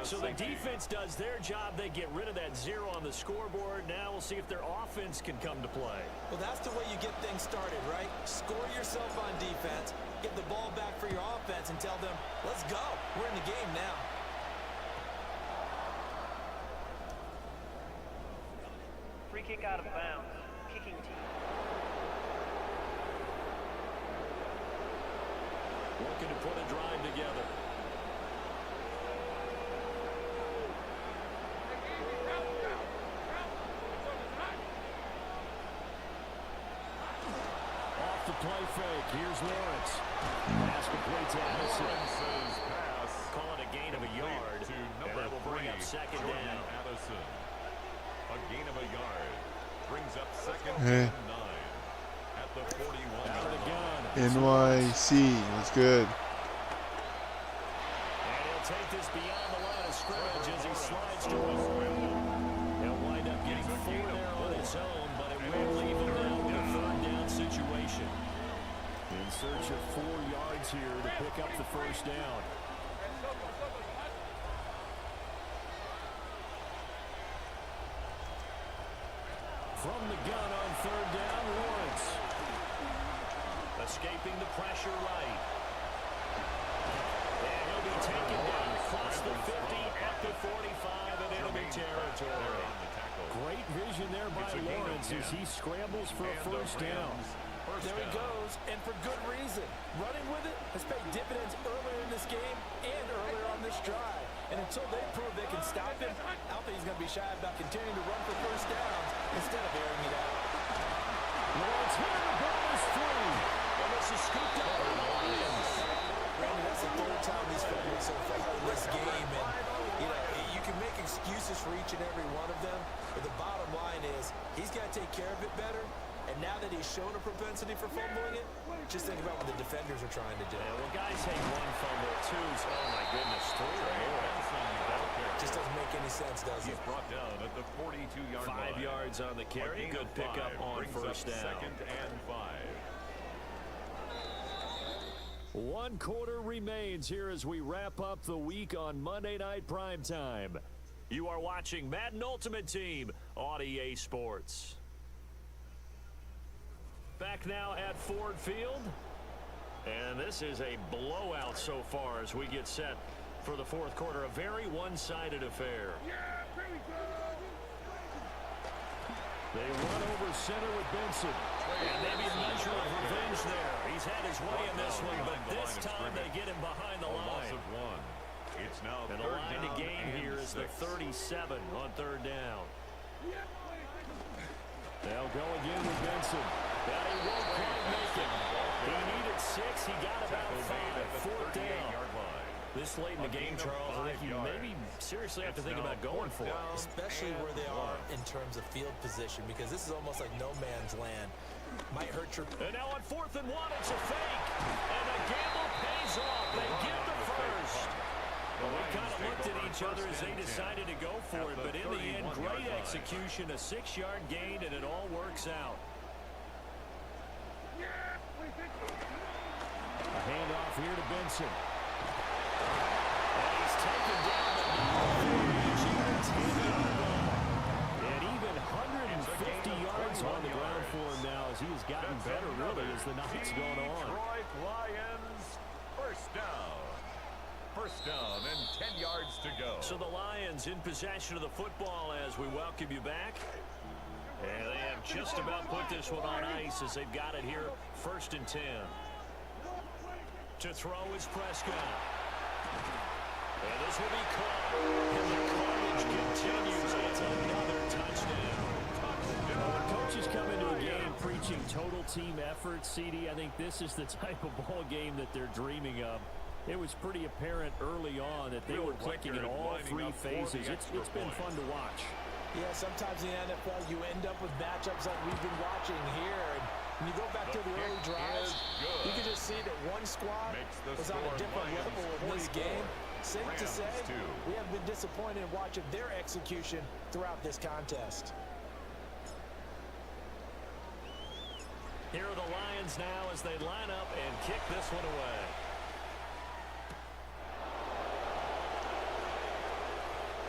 So the defense does their job. They get rid of that 0 on the scoreboard. Now we'll see if their offense can come to play. Well, that's the way you get things started, right? Score yourself on defense, get the ball back for your offense, and tell them, let's go. We're in the game now. Free kick out of bounds. Kicking team. looking to put a drive together. Off the play fake. Here's Lawrence. Pass complete to Addison. Lawrence's pass. Call it a gain of a yard. To And number that'll bring 3, up second Jordan down. Addison. A gain of a yard. Brings up second Hey. and 9 at the 41. Out of the gun. NYC. That's good. And he'll take this beyond the line of scrimmage as he slides to it. He'll wind up getting 4 there on his own, but it will leave him now in a third down situation. In search of 4 yards here to pick up the first down. From the gun on third down, Lawrence. Escaping the pressure right. And he'll be taken down across the 50 at the 45 in enemy territory. Great vision there by Lawrence as he scrambles for a first down. There he goes, and for good reason. Running with it has paid dividends earlier in this game and earlier on this drive. And until they prove they can stop him, I don't think he's going to be shy about continuing to run for first downs instead of airing it out. Lawrence here, the ball is free. And this is scooped up by the Lions. Randy, that's the third time he's fumbled so far in this game. And, you can make excuses for each and every one of them, but the bottom line is he's got to take care of it better. And now that he's shown a propensity for fumbling it, just think about what the defenders are trying to do. Yeah, well, guys hate 1 fumble, 2. Oh, my goodness, 3 or more. Just doesn't make any sense, does it? He's brought down at the 42-yard line. 5 yards on the carry. Good pickup on first down. Second and 5. 1 quarter remains here as we wrap up the week on Monday Night Primetime. You are watching Madden Ultimate Team on EA Sports. Back now at Ford Field. And this is a blowout so far as we get set for the fourth quarter. A very one-sided affair. They run over center with Benson. And maybe a measure of revenge there. He's had his way in this one, but this time they get him behind the line. It's now and the line to gain here is the 37 on third down. They'll go again with Benson. That he won't quite make it. He needed 6. He got about 5. Fourth down. This late in the game, Charles, I think you maybe seriously have to think about going for it. Especially where they are in terms of field position, because this is almost like no man's land. Might hurt your... And now on 4th and 1, it's a fake. And the gamble pays off. They get the first. Well, we kind of looked at each other as they decided to go for it, but in the end, great execution, a 6-yard gain, and it all works out. A handoff here to Benson. And he's taken down, but and even 150 yards on the ground for him now as he has gotten better, really, as the night's gone on. Detroit Lions, first down. First down and 10 yards to go. So the Lions in possession of the football as we welcome you back. And they have just about put this one on ice as they've got it here. 1st and 10. To throw is Prescott. And this will be caught. And the carnage continues. It's another touchdown. When coaches come into a game preaching total team effort, CD, I think this is the type of ball game that they're dreaming of. It was pretty apparent early on that they were clicking in all 3 phases. It's been fun to watch. Yeah, sometimes in the NFL you end up with matchups like we've been watching here. And when you go back to the early drives, you can just see that one squad was on a different level in this game. Safe to say, we have been disappointed in watching their execution throughout this contest. Here are the Lions now as they line up and kick this one away.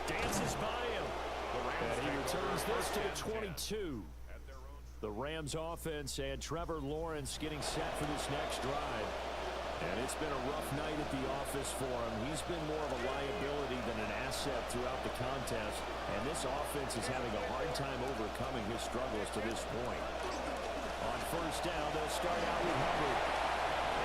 Dances by him. And he returns this to the 22. The Rams offense and Trevor Lawrence getting set for this next drive. And it's been a rough night at the office for him. He's been more of a liability than an asset throughout the contest. And this offense is having a hard time overcoming his struggles to this point. On first down, they'll start out with Hubbard.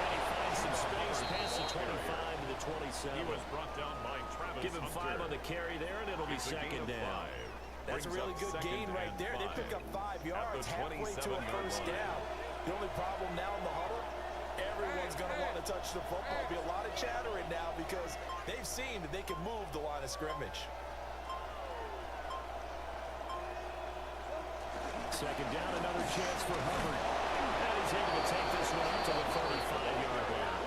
And he finds some space past the 25 to the 27. He was brought down by Travis Give him 5 on the carry there, and it'll be second down. That's a really good gain right there. They pick up 5 yards halfway to a first down. The only problem now in the huddle, everyone's going to want to touch the football. There'll be a lot of chattering now because they've seen that they can move the line of scrimmage. Second down, another chance for Hubbard. And he's able to take this one up to the 35-yard line.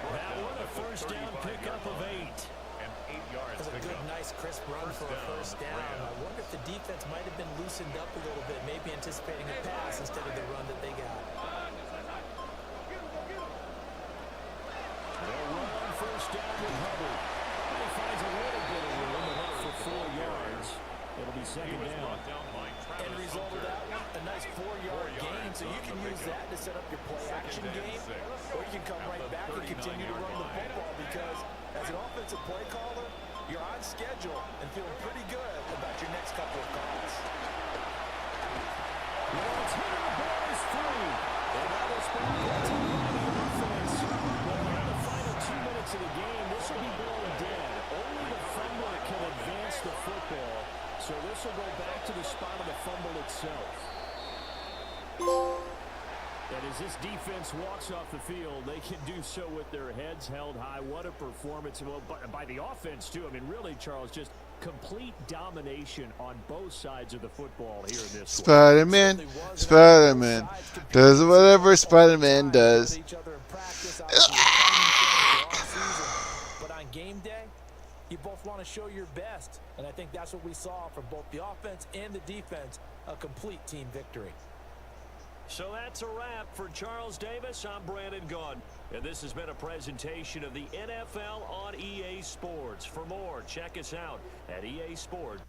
That one a first down pickup of 8. And 8 yards. That's a good, nice, crisp run for a first down. I wonder if the defense might have been loosened up a little bit, maybe anticipating a pass instead of the run that they got. They'll run on first down with Hubbard. And he finds a little bit of room, enough for 4 yards. It'll be second down. End result of that one, a nice 4-yard gain, so you can use that to set up your play-action game, or you can come right back and continue to run the football because as an offensive play caller, you're on schedule and feeling pretty good about your next couple of calls. Well, it's hit the ball is free. And now they'll spend more time on the offense. But in the final 2 minutes of the game, this will be blown dead. Only the fumbler can advance the football. So this will go back to the spot of the fumble itself. And as this defense walks off the field, they can do so with their heads held high. What a performance. Well, by the offense, too. I mean, really, Charles, just complete domination on both sides of the football here in this Spider-Man. Spider-Man. Does whatever Spider-Man does. But on game day, you both want to show your best. And I think that's what we saw from both the offense and the defense, a complete team victory. So that's a wrap for Charles Davis. I'm Brandon Gunn. And this has been a presentation of the NFL on EA Sports. For more, check us out at EA Sports.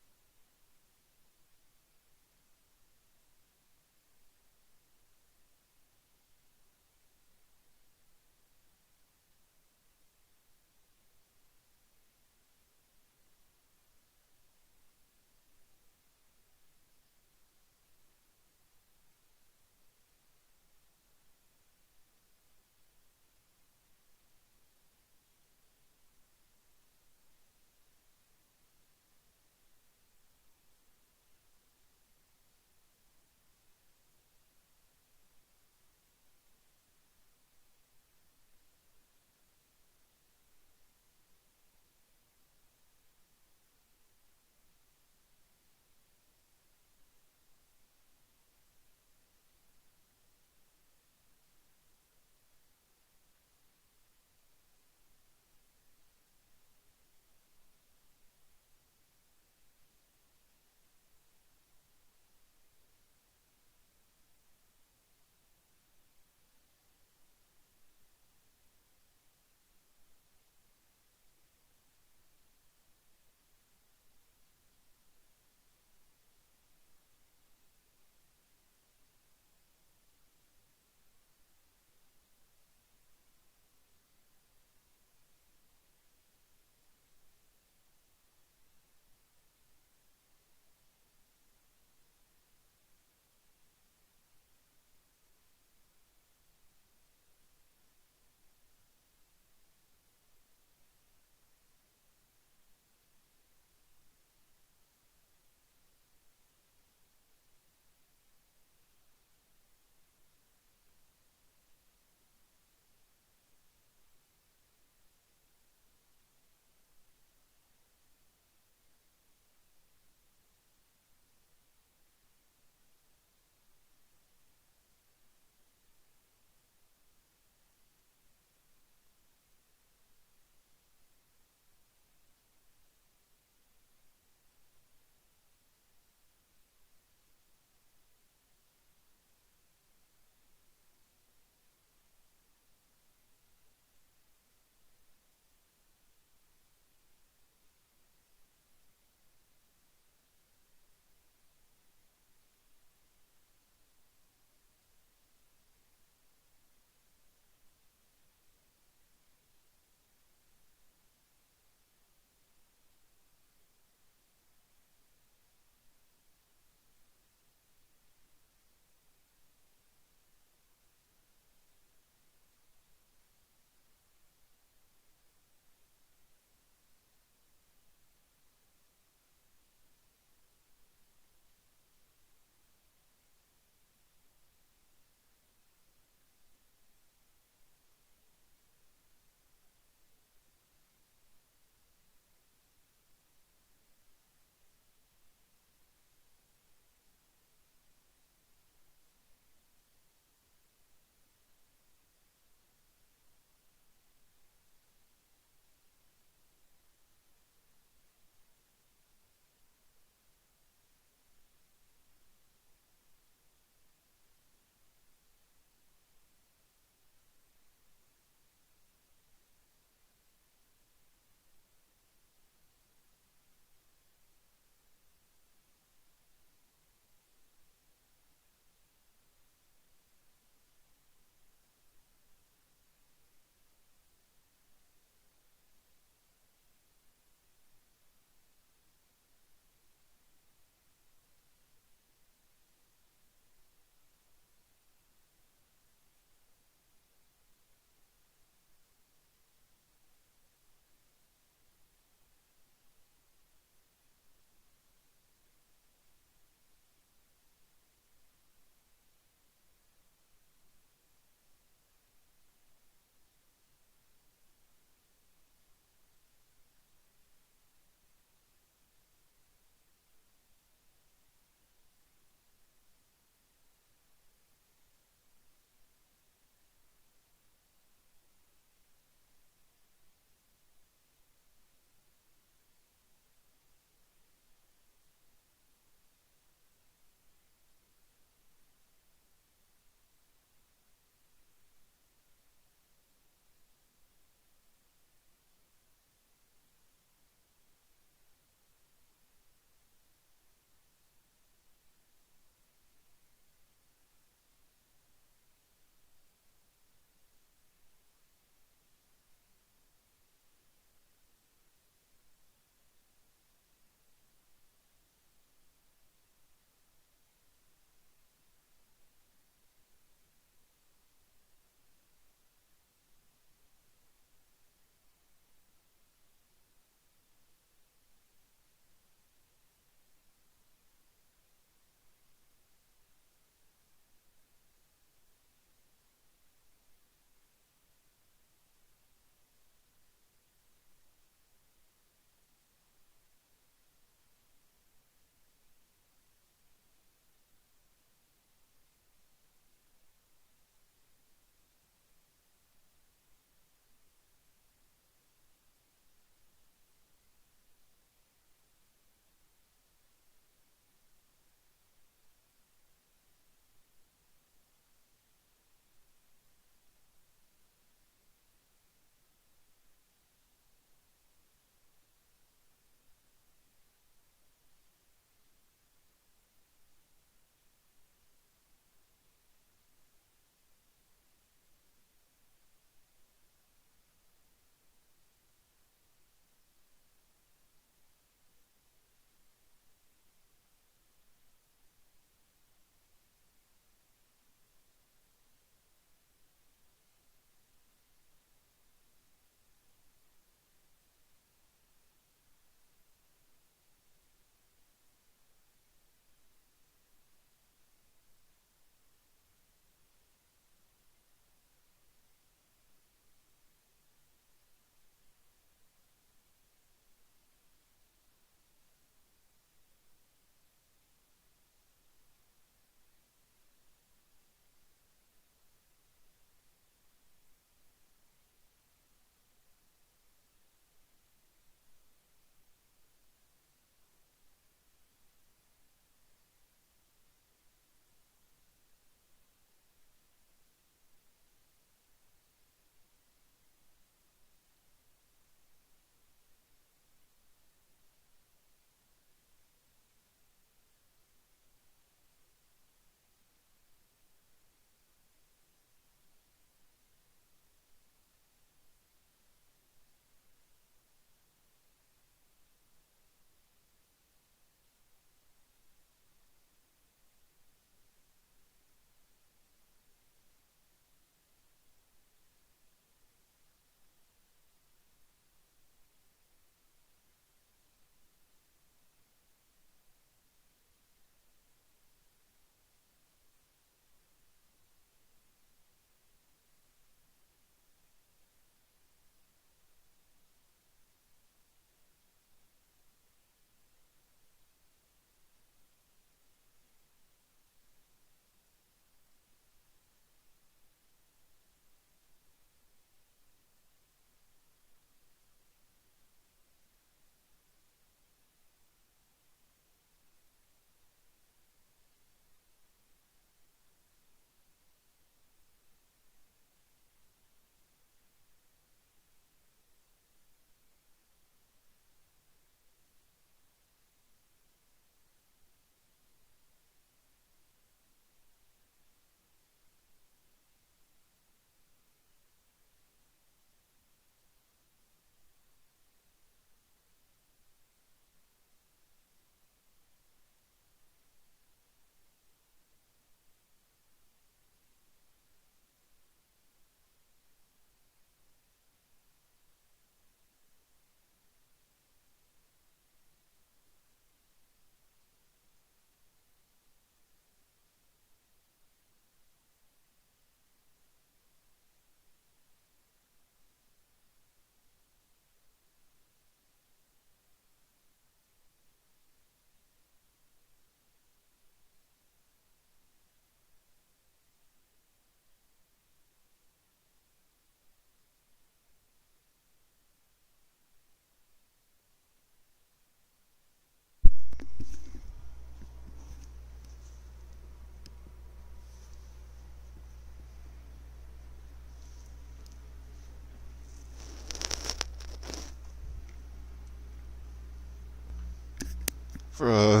Bro,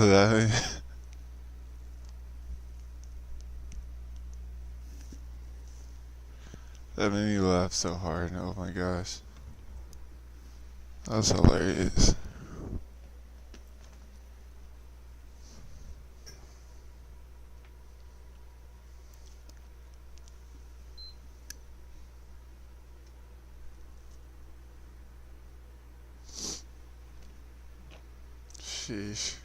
that made me laugh so hard. Oh my gosh. That's hilarious. Sheesh.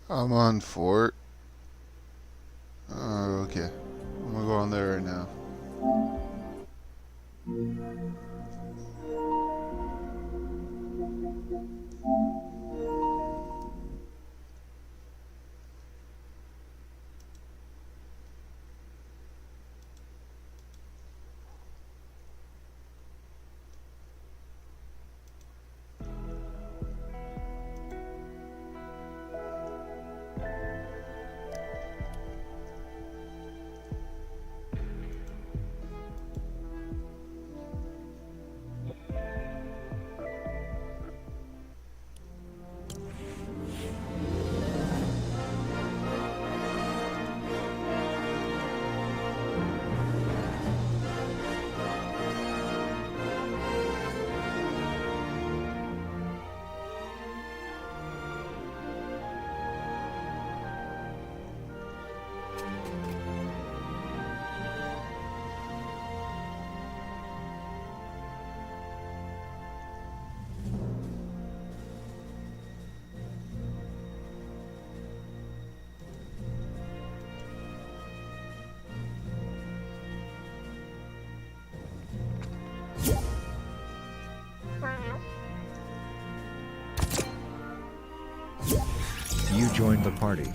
I'm on Fort. Oh, okay. I'm gonna go on there right now. You joined the party.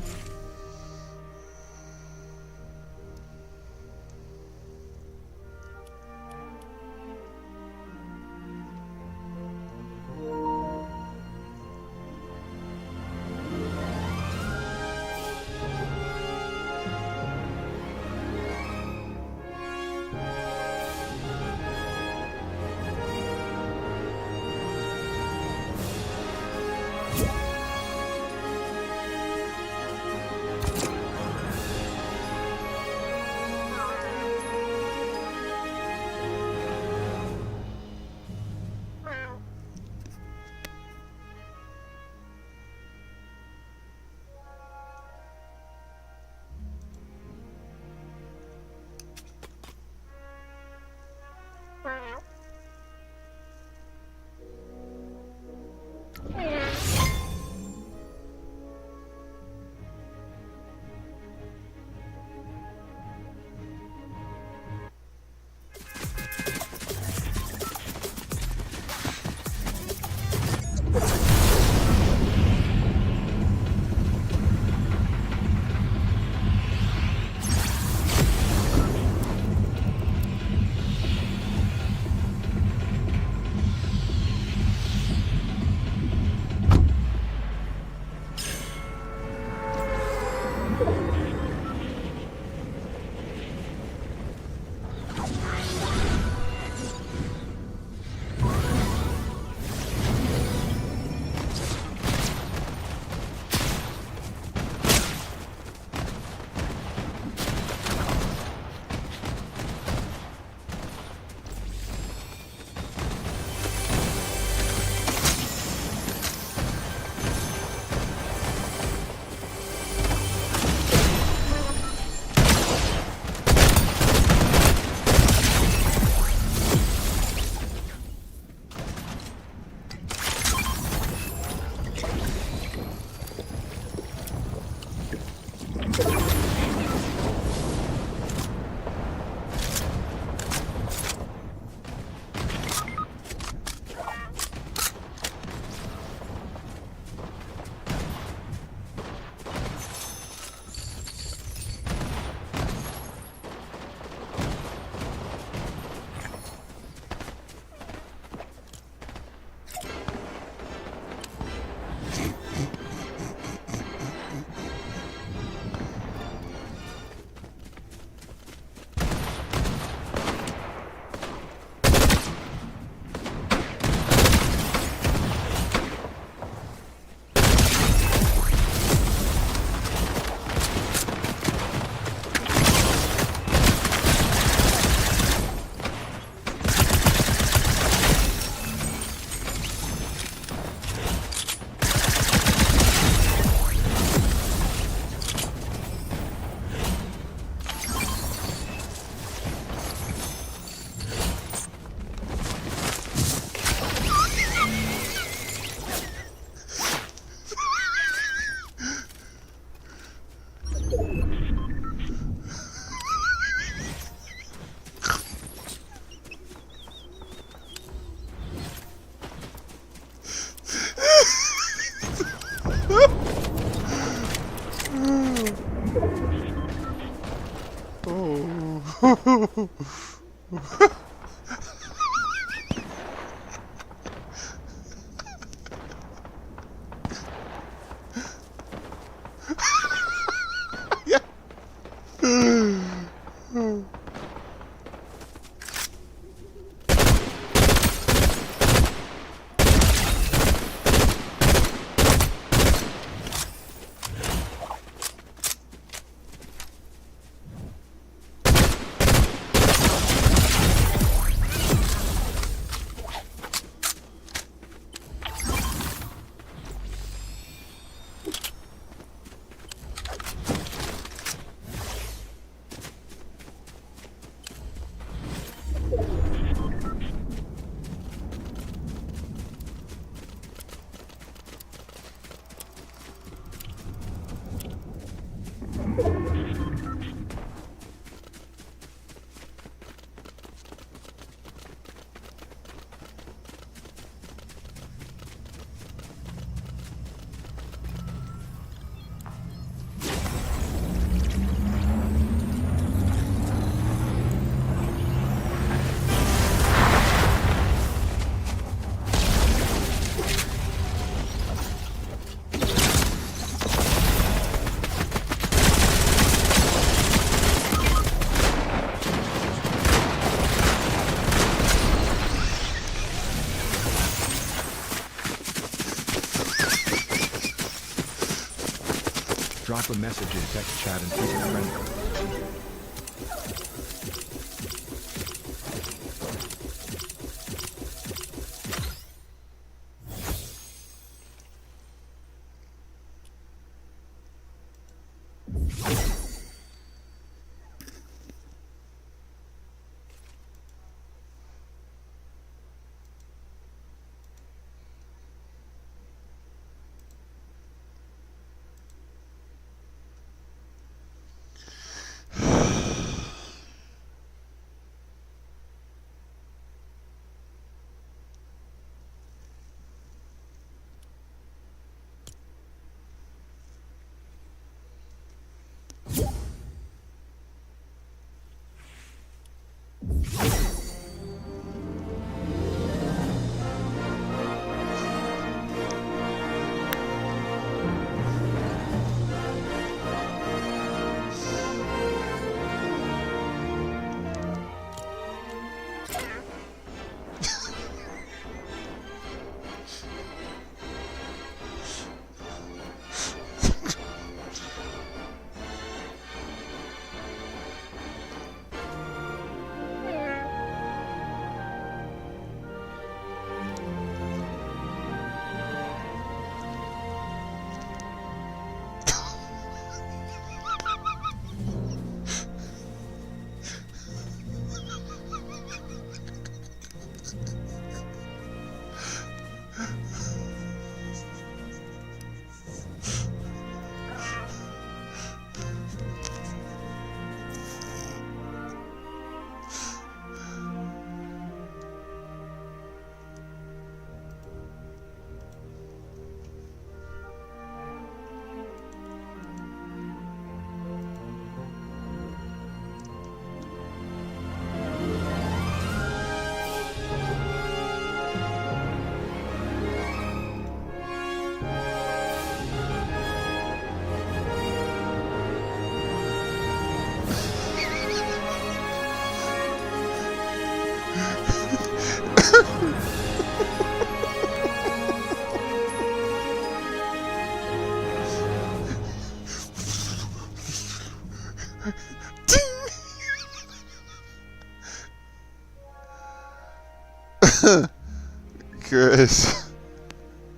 Drop a message in text chat and keep it friendly.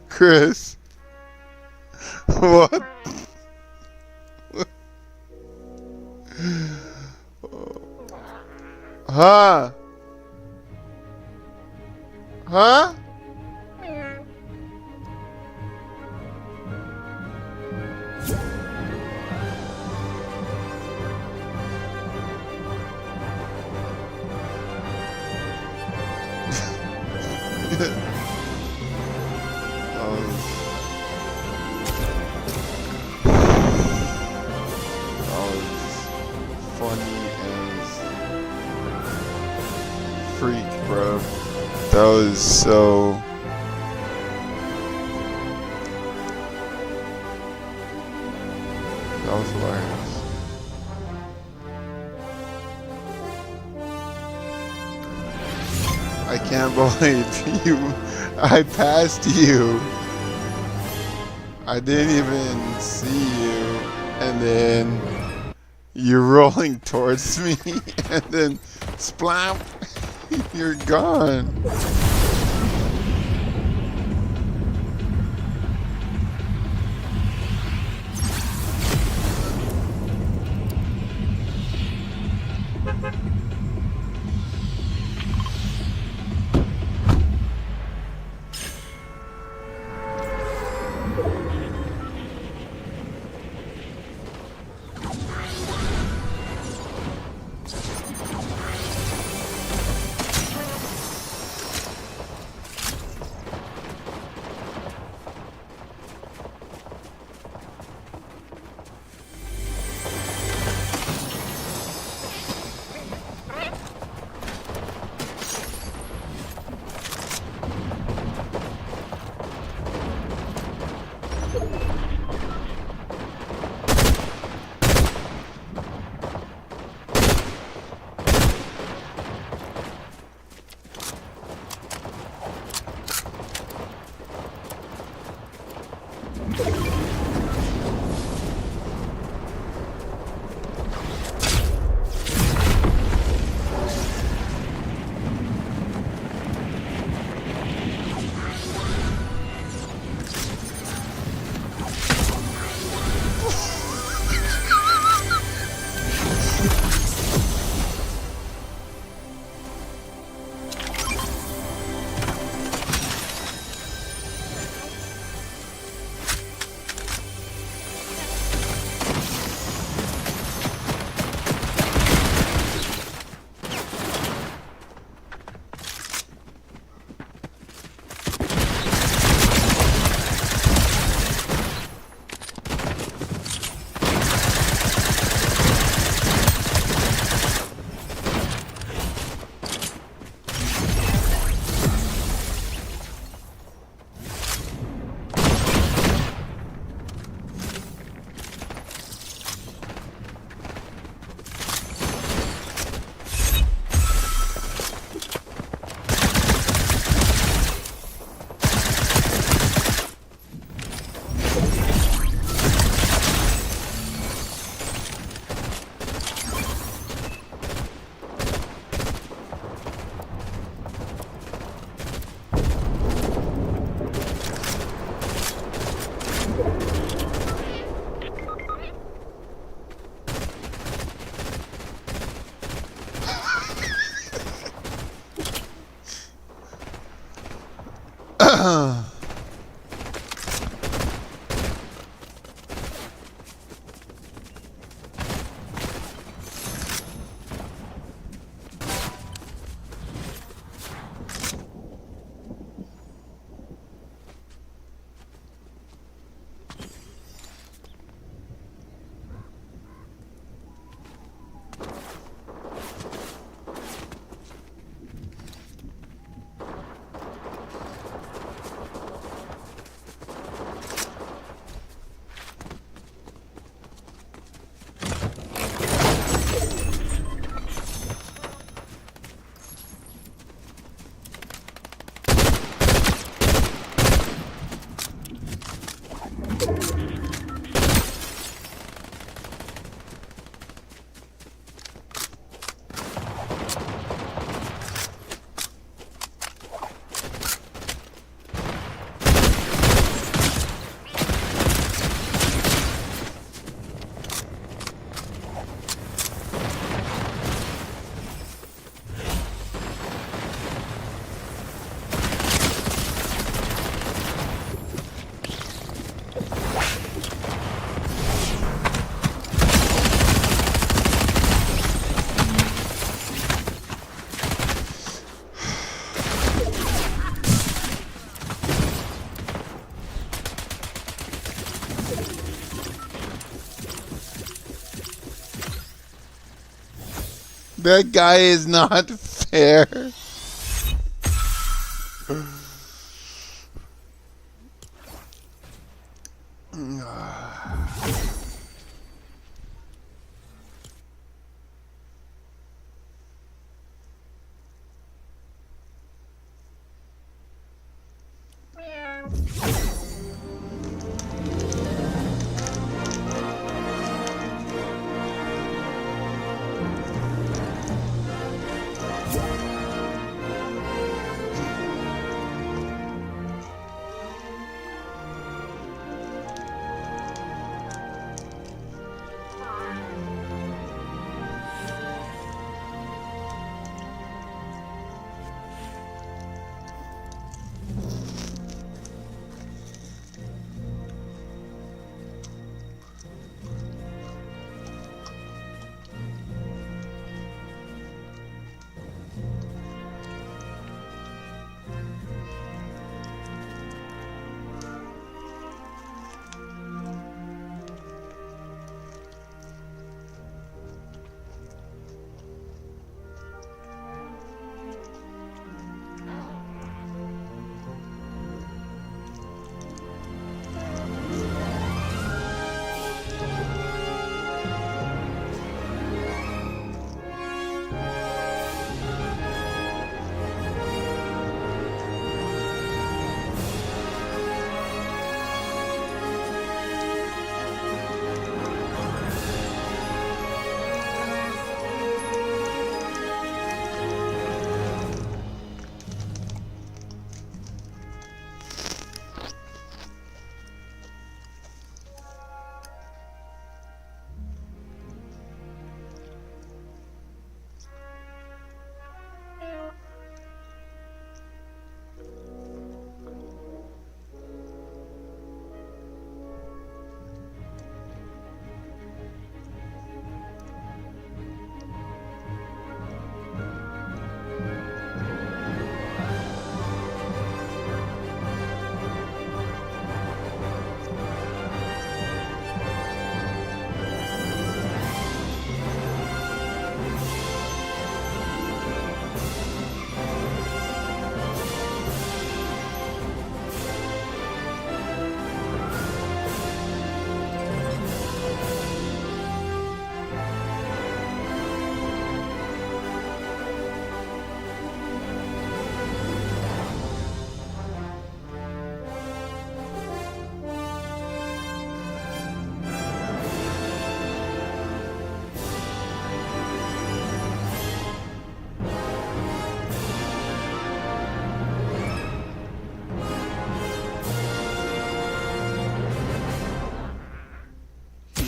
Chris, what? Huh? Huh? Freak, bro. That was so. That was hilarious. I can't believe you. I passed you. I didn't even see you, and then you're rolling towards me, and then splam. You're gone. That guy is not fair.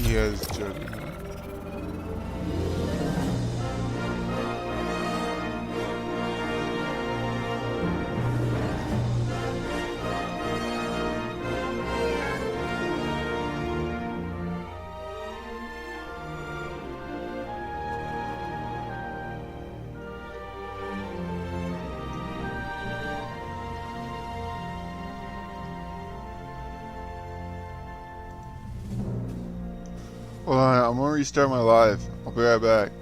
He has judgment. Hold on, I'm gonna restart my live. I'll be right back.